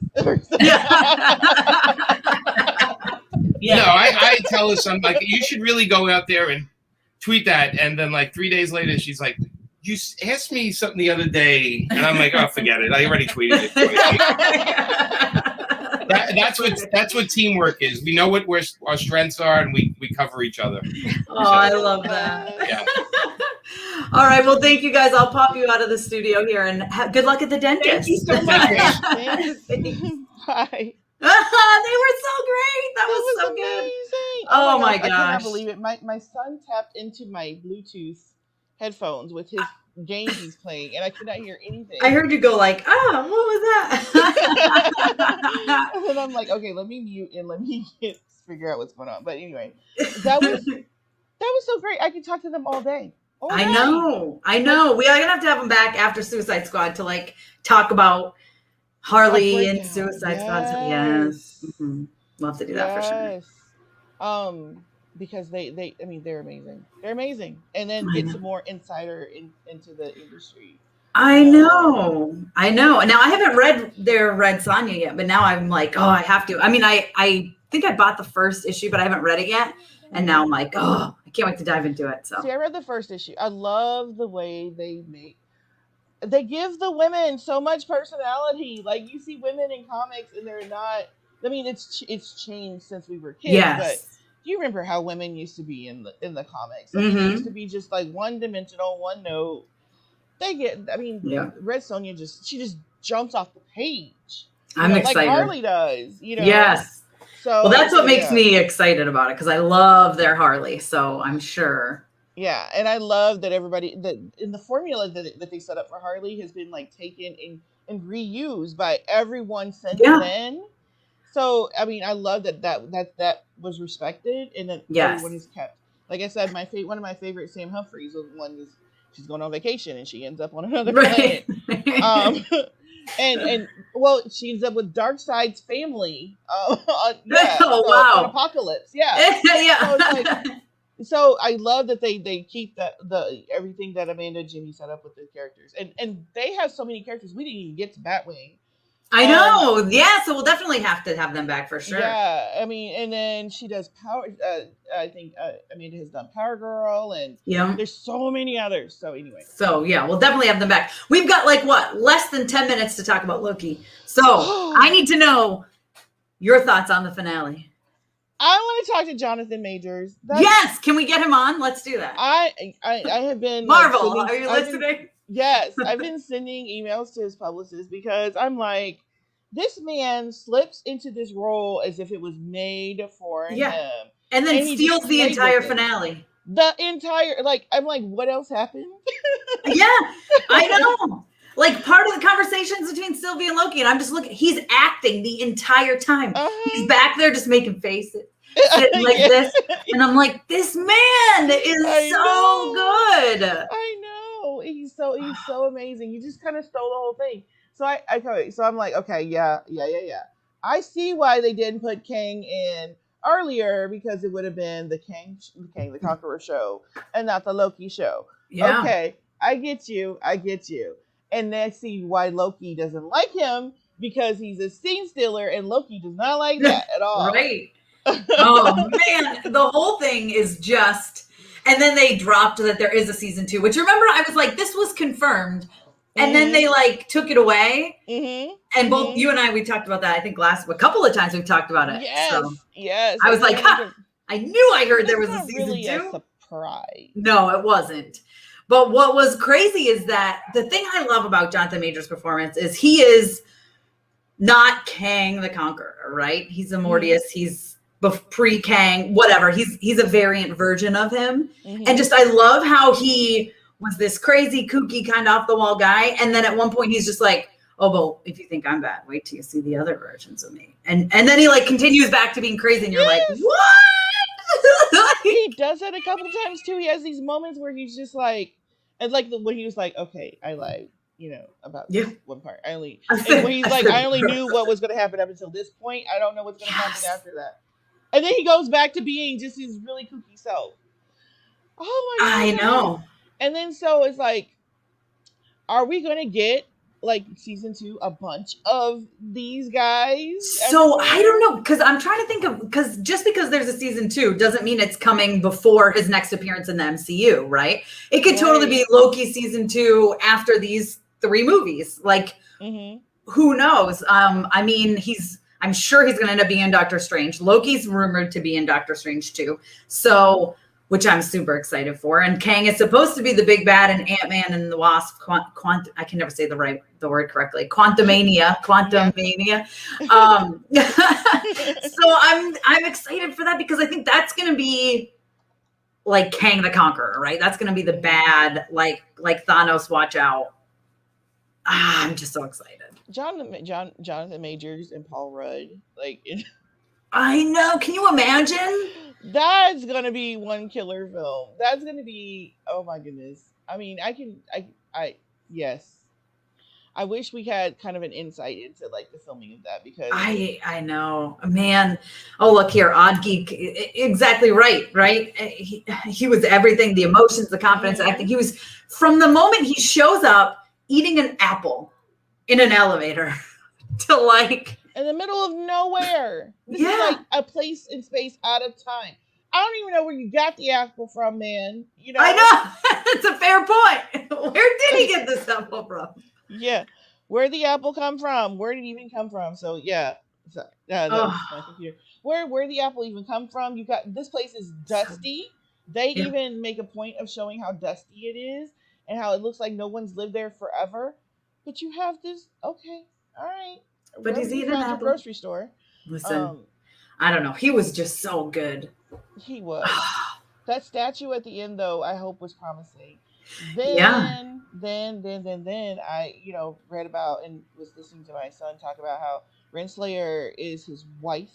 Yeah. No, I tell her something like, you should really go out there and tweet that. And then like 3 days later, she's like, you asked me something the other day. And I'm like, oh, forget it. I already tweeted it. That's what teamwork is. We know what our strengths are, and we cover each other. Oh, I love that. Yeah. All right. Well, thank you guys. I'll pop you out of the studio here, and good luck at the dentist. Thank you so much. Bye. They were so great. That was so amazing. good. Oh my I gosh. cannot believe it. My son tapped into my Bluetooth headphones with his games he's playing, and I could not hear anything. I heard you go like, what was that? And I'm like, okay, let me mute and let me figure out what's going on. But anyway, that was so great. I could talk to them all day. I know. We are gonna have to have them back after Suicide Squad to like talk about Harley and Suicide Squad. Yes. Mm-hmm. We'll have to do that for sure. Because they're amazing. They're amazing. And then get some more insider into the industry. I know. Now I haven't read their Red Sonja yet, but now I'm like, I have to. I mean, I think I bought the first issue, but I haven't read it yet. And now I'm like, I can't wait to dive into it. So see, I read the first issue. I love the way they give the women so much personality. Like you see women in comics and they're not, I mean, it's changed since we were kids, but do you remember how women used to be in the comics? I mean, it used to be just like one dimensional, one note. Red Sonja just jumps off the page. I'm excited. Like Harley does, Yes. So that's what makes me excited about it, because I love their Harley. So I'm sure. Yeah, and I love that in the formula that they set up for Harley has been like taken and reused by everyone since then. So I mean, I love that was respected and that everyone is kept. Like I said, one of my favorite Sam Humphries was one is she's going on vacation and she ends up on another planet. And she ends up with Darkseid's family. On Apocalypse. Yeah. Yeah. So I love that they keep the everything that Amanda and Jimmy set up with the characters, and they have so many characters we didn't even get to Batwing. I know, so we'll definitely have to have them back for sure. Yeah, I mean, and then she does Power. I think Amanda has done Power Girl, and there's so many others. So anyway, we'll definitely have them back. We've got less than 10 minutes to talk about Loki. So I need to know your thoughts on the finale. I want to talk to Jonathan Majors. Yes, can we get him on? Let's do that. I have been Marvel. Are you listening? Yes, I've been sending emails to his publicist because I'm like, this man slips into this role as if it was made for him, and then steals the entire finale. The entire I'm like, what else happened? Yeah, I know. Like part of the conversations between Sylvie and Loki, and I'm just looking. He's acting the entire time. He's back there just making faces, sitting like this, and I'm like, this man is so good. I know he's so amazing. You just kind of stole the whole thing. So I'm like, okay, yeah. I see why they didn't put Kang in earlier, because it would have been the Kang the Conqueror show and not the Loki show. Yeah. Okay, I get you. And then see why Loki doesn't like him, because he's a scene stealer, and Loki does not like that at all. Right. Oh man, the whole thing is just. And then they dropped that there is a season 2, which remember I was like, this was confirmed, and then they like took it away. And both you and I, we talked about that. I think a couple of times we've talked about it. Yes, so yes. I was like, I knew I heard there was a season really 2. A surprise. No, it wasn't. But what was crazy is that the thing I love about Jonathan Majors' performance is he is not Kang the Conqueror, right? He's a Morbius. He's pre-Kang, whatever. He's a variant version of him. And just, I love how he was this crazy, kooky, kind of off the wall guy. And then at one point he's just like, oh, well, if you think I'm bad, wait till you see the other versions of me. And then he like continues back to being crazy, and you're like, what? He does that a couple times too. He has these moments where he's just like, and like when he was like, okay, I lied, about this one part. And when he's like, I only knew what was going to happen up until this point. I don't know what's going to happen after that. And then he goes back to being just his really kooky self. Oh my God. I know. And then so it's like, are we going to get like season 2 a bunch of these guys? So I don't know, because I'm trying to think of, because just because there's a season 2 doesn't mean it's coming before his next appearance in the MCU, right? It could totally be Loki season 2 after these 3 movies. Like, who knows? I mean, I'm sure he's going to end up being in Doctor Strange. Loki's rumored to be in Doctor Strange too. So, which I'm super excited for. And Kang is supposed to be the big bad in Ant-Man and the Wasp. I can never say the word correctly. Quantumania. So I'm excited for that, because I think that's going to be like Kang the Conqueror, right? That's going to be the bad, like Thanos. Watch out. I'm just so excited. Jonathan Majors and Paul Rudd, I know. Can you imagine? That's gonna be one killer film. That's gonna be, oh my goodness. I mean, yes. I wish we had kind of an insight into like the filming of that, because I know, man. Oh, look here, Odd Geek. Exactly right. He was everything, the emotions, the confidence, acting. He was, from the moment he shows up eating an apple in an elevator to like in the middle of nowhere. This is like a place in space out of time. I don't even know where you got the apple from, man. I know. It's a fair point. Where did he get this apple from? Yeah. Where did the apple come from? Where did it even come from? So yeah. That was my computer. Where the apple even come from? You got, this place is dusty. They even make a point of showing how dusty it is and how it looks like no one's lived there forever. But you have this, okay, all right. But he's eating an apple. Grocery store. Listen, I don't know. He was just so good. He was. That statue at the end, though, I hope was promising. Then I, read about and was listening to my son talk about how Renslayer is his wife.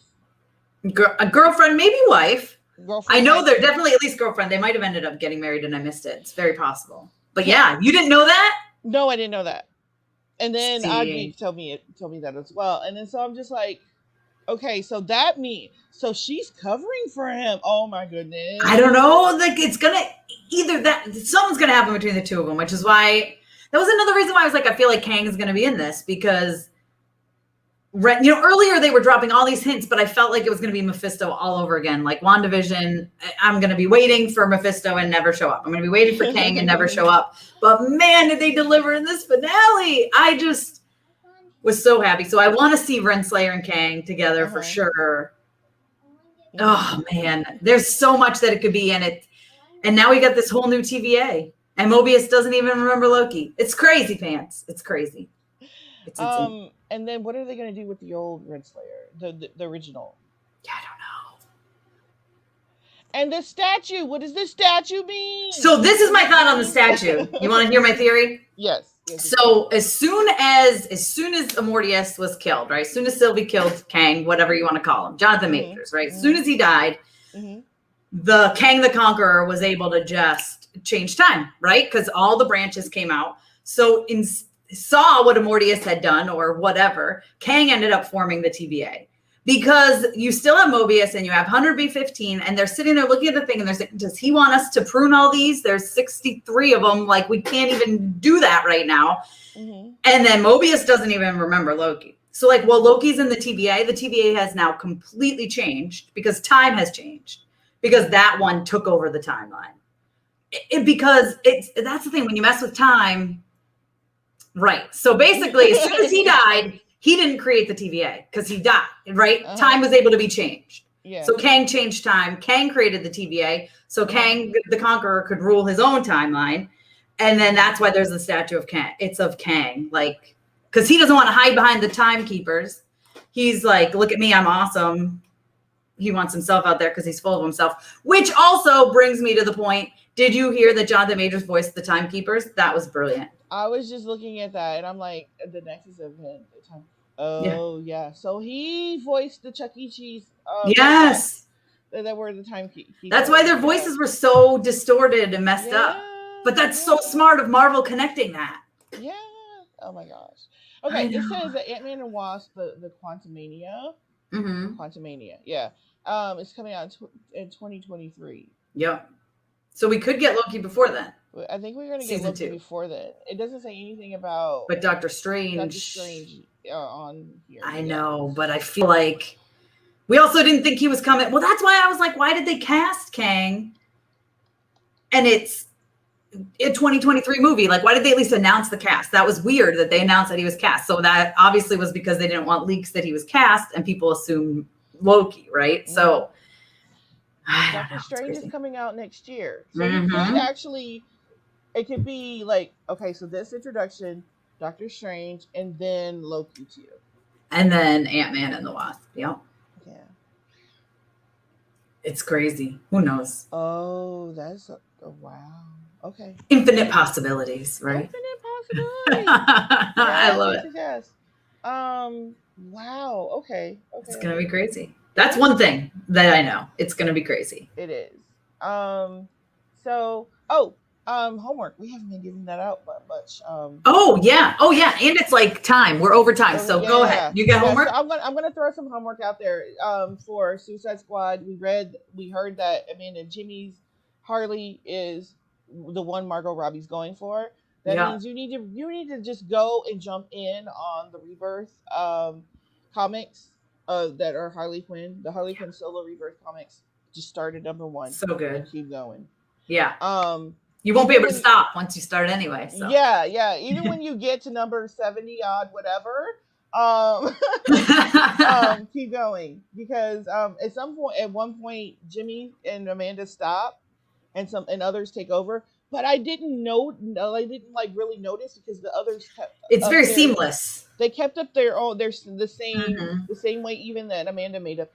A girlfriend, maybe wife. Girlfriend. I know they're definitely at least girlfriend. They might have ended up getting married and I missed it. It's very possible. But yeah, you didn't know that? No, I didn't know that. And then Aggie told me that as well. And then so I'm just like, okay, so that means, so she's covering for him. Oh my goodness. I don't know. Like, it's gonna something's gonna happen between the two of them, which is why that was another reason why I was like, I feel like Kang is gonna be in this, because earlier they were dropping all these hints, but I felt like it was gonna be Mephisto all over again. Like WandaVision, I'm gonna be waiting for Mephisto and never show up. I'm gonna be waiting for Kang and never show up. But man, did they deliver in this finale. I just was so happy. So I want to see Renslayer and Kang together for sure. Oh man, there's so much that it could be in it. And now we got this whole new TVA. And Mobius doesn't even remember Loki. It's crazy pants. It's crazy. It's insane. And then what are they going to do with the old Renslayer, the original? Yeah, I don't know. And the statue, what does this statue mean? So this is my thought on the statue. You want to hear my theory? Yes. So as soon as Immortus was killed, right? As soon as Sylvie killed Kang, whatever you want to call him, Jonathan Majors, right? As soon as he died, the Kang the Conqueror was able to just change time, right? Because all the branches came out. So saw what Immortus had done or whatever, Kang ended up forming the TVA. because you still have Mobius and you have 100B15, and they're sitting there looking at the thing and they're saying, does he want us to prune all these? There's 63 of them. Like, we can't even do that right now. Mm-hmm. And then Mobius doesn't even remember Loki. So, like, while Loki's in the TVA has now completely changed because time has changed, because that one took over the timeline. Because that's the thing, when you mess with time, right? So basically, as soon as he died, he didn't create the TVA because he died, right? Uh-huh. Time was able to be changed. Yeah. So Kang changed time. Kang created the TVA. So Kang, the Conqueror, could rule his own timeline. And then that's why there's the statue of Kang. It's of Kang, like, because he doesn't want to hide behind the timekeepers. He's like, look at me, I'm awesome. He wants himself out there because he's full of himself. Which also brings me to the point, did you hear that Jonathan Majors voiced the timekeepers? That was brilliant. I was just looking at that, and I'm like, the nexus of him. Oh, yeah. So he voiced the Chuck E. Cheese. Yes. That were the timekeepers. That's why their voices were so distorted and messed up. But that's so smart of Marvel connecting that. Yeah. Oh, my gosh. Okay, it says that Ant-Man and Wasp, the Quantumania. Mm-hmm. Quantumania, yeah. It's coming out in 2023. Yep. So we could get Loki before then. I think we're going to get Loki before then. It doesn't say anything about... But Doctor Strange on here. I know, but I feel like... We also didn't think he was coming. Well, that's why I was like, why did they cast Kang? And it's a 2023 movie. Like, why did they at least announce the cast? That was weird that they announced that he was cast. So that obviously was because they didn't want leaks that he was cast, and people assumed Loki, right? Mm-hmm. So... Doctor Strange is coming out next year. So you could actually... It could be like, okay, so this introduction, Doctor Strange, and then Loki too. And then Ant-Man and the Wasp. Yep. Yeah. It's crazy. Who knows? Oh, wow. Okay. Infinite possibilities, right? Infinite possibilities. I love it. Yes. Wow. Okay. It's going to be crazy. That's one thing that I know. It's going to be crazy. It is. Homework. We haven't been giving that out much. Oh yeah. And it's like time. We're over time. So go ahead. You got homework? So I'm gonna throw some homework out there. For Suicide Squad, we heard that Amanda Jimmy's Harley is the one Margot Robbie's going for. That means you need to just go and jump in on the Rebirth comics that are Harley Quinn. The Harley Quinn solo Rebirth comics just started #1. So good. Keep going. Yeah. You won't be able to stop once you start anyway. So. Yeah. Even when you get to number 70 odd, whatever, keep going, because at one point, Jimmy and Amanda stop, and others take over. But I didn't really notice because the others kept. It's very seamless. They kept up their own. They're the same way. Even that Amanda made up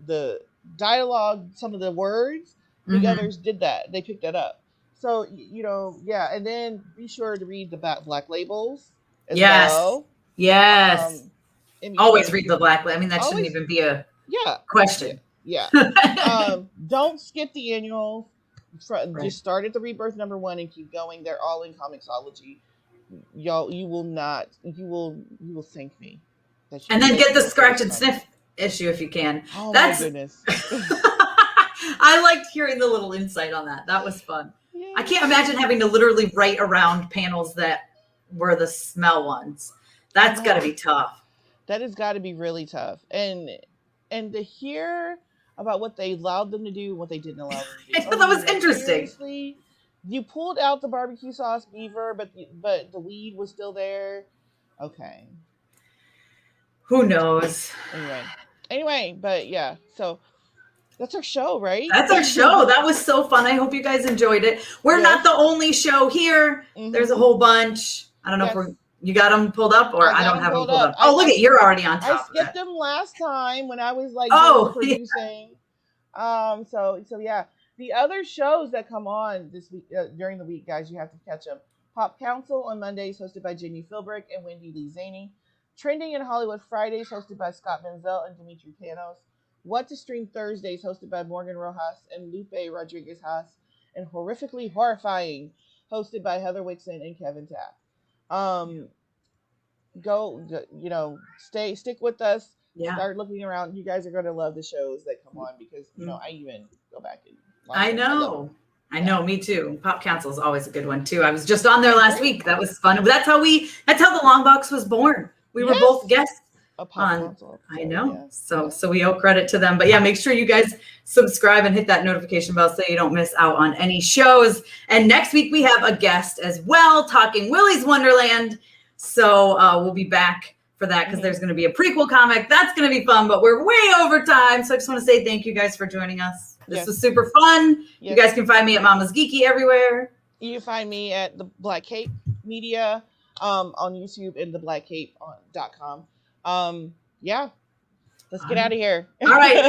the dialogue, some of the words. The others did that. They picked that up. So, and then be sure to read the Black Labels as well. Yes. Always read the Black Label. I mean, that shouldn't even be a question. Yeah. Don't skip the annuals. Just start at the Rebirth #1 and keep going. They're all in Comixology. Y'all, you will thank me. And then get the Scratch and Sniff issue if you can. Oh, my goodness. I liked hearing the little insight on that. That was fun. Yeah. I can't imagine having to literally write around panels that were the smell ones. That's got to be tough. That has got to be really tough. And to hear about what they allowed them to do and what they didn't allow them to do. That was interesting. Seriously, you pulled out the barbecue sauce beaver, but the weed was still there. Okay. Who knows? Anyway, but yeah, so... That's our show, right? That's our show. That was so fun. I hope you guys enjoyed it. We're not the only show here. Mm-hmm. There's a whole bunch. I don't know if you got them pulled up or I don't have them pulled up. Oh, look at you're already on top. I skipped them last time when I was producing. Yeah. So yeah. The other shows that come on this week during the week, guys, you have to catch them. Pop Council on Mondays, hosted by Jamie Philbrick and Wendy Lee Zaney. Trending in Hollywood Fridays, hosted by Scott Menzel and Dimitri Panos. What to Stream Thursdays, hosted by Morgan Rojas and Lupe Rodriguez-Haas, and Horrifically Horrifying, hosted by Heather Wixon and Kevin Tapp. Stick with us. start looking around. You guys are going to love the shows that come on because, you know, I even go back and watch I them. know. I know, me too. Pop Council is always a good one too. I was just on there last week. That was fun. That's how the LongBox was born. We were both guests on. I know. So we owe credit to them. But yeah, make sure you guys subscribe and hit that notification bell so you don't miss out on any shows. And next week we have a guest as well, talking Willy's Wonderland. So we'll be back for that because there's going to be a prequel comic. That's going to be fun, but we're way over time. So I just want to say thank you guys for joining us. This was super fun. You guys can find me at Mama's Geeky everywhere. You can find me at the Black Cape Media on YouTube and theblackcape.com. Yeah. Let's get out of here. All right.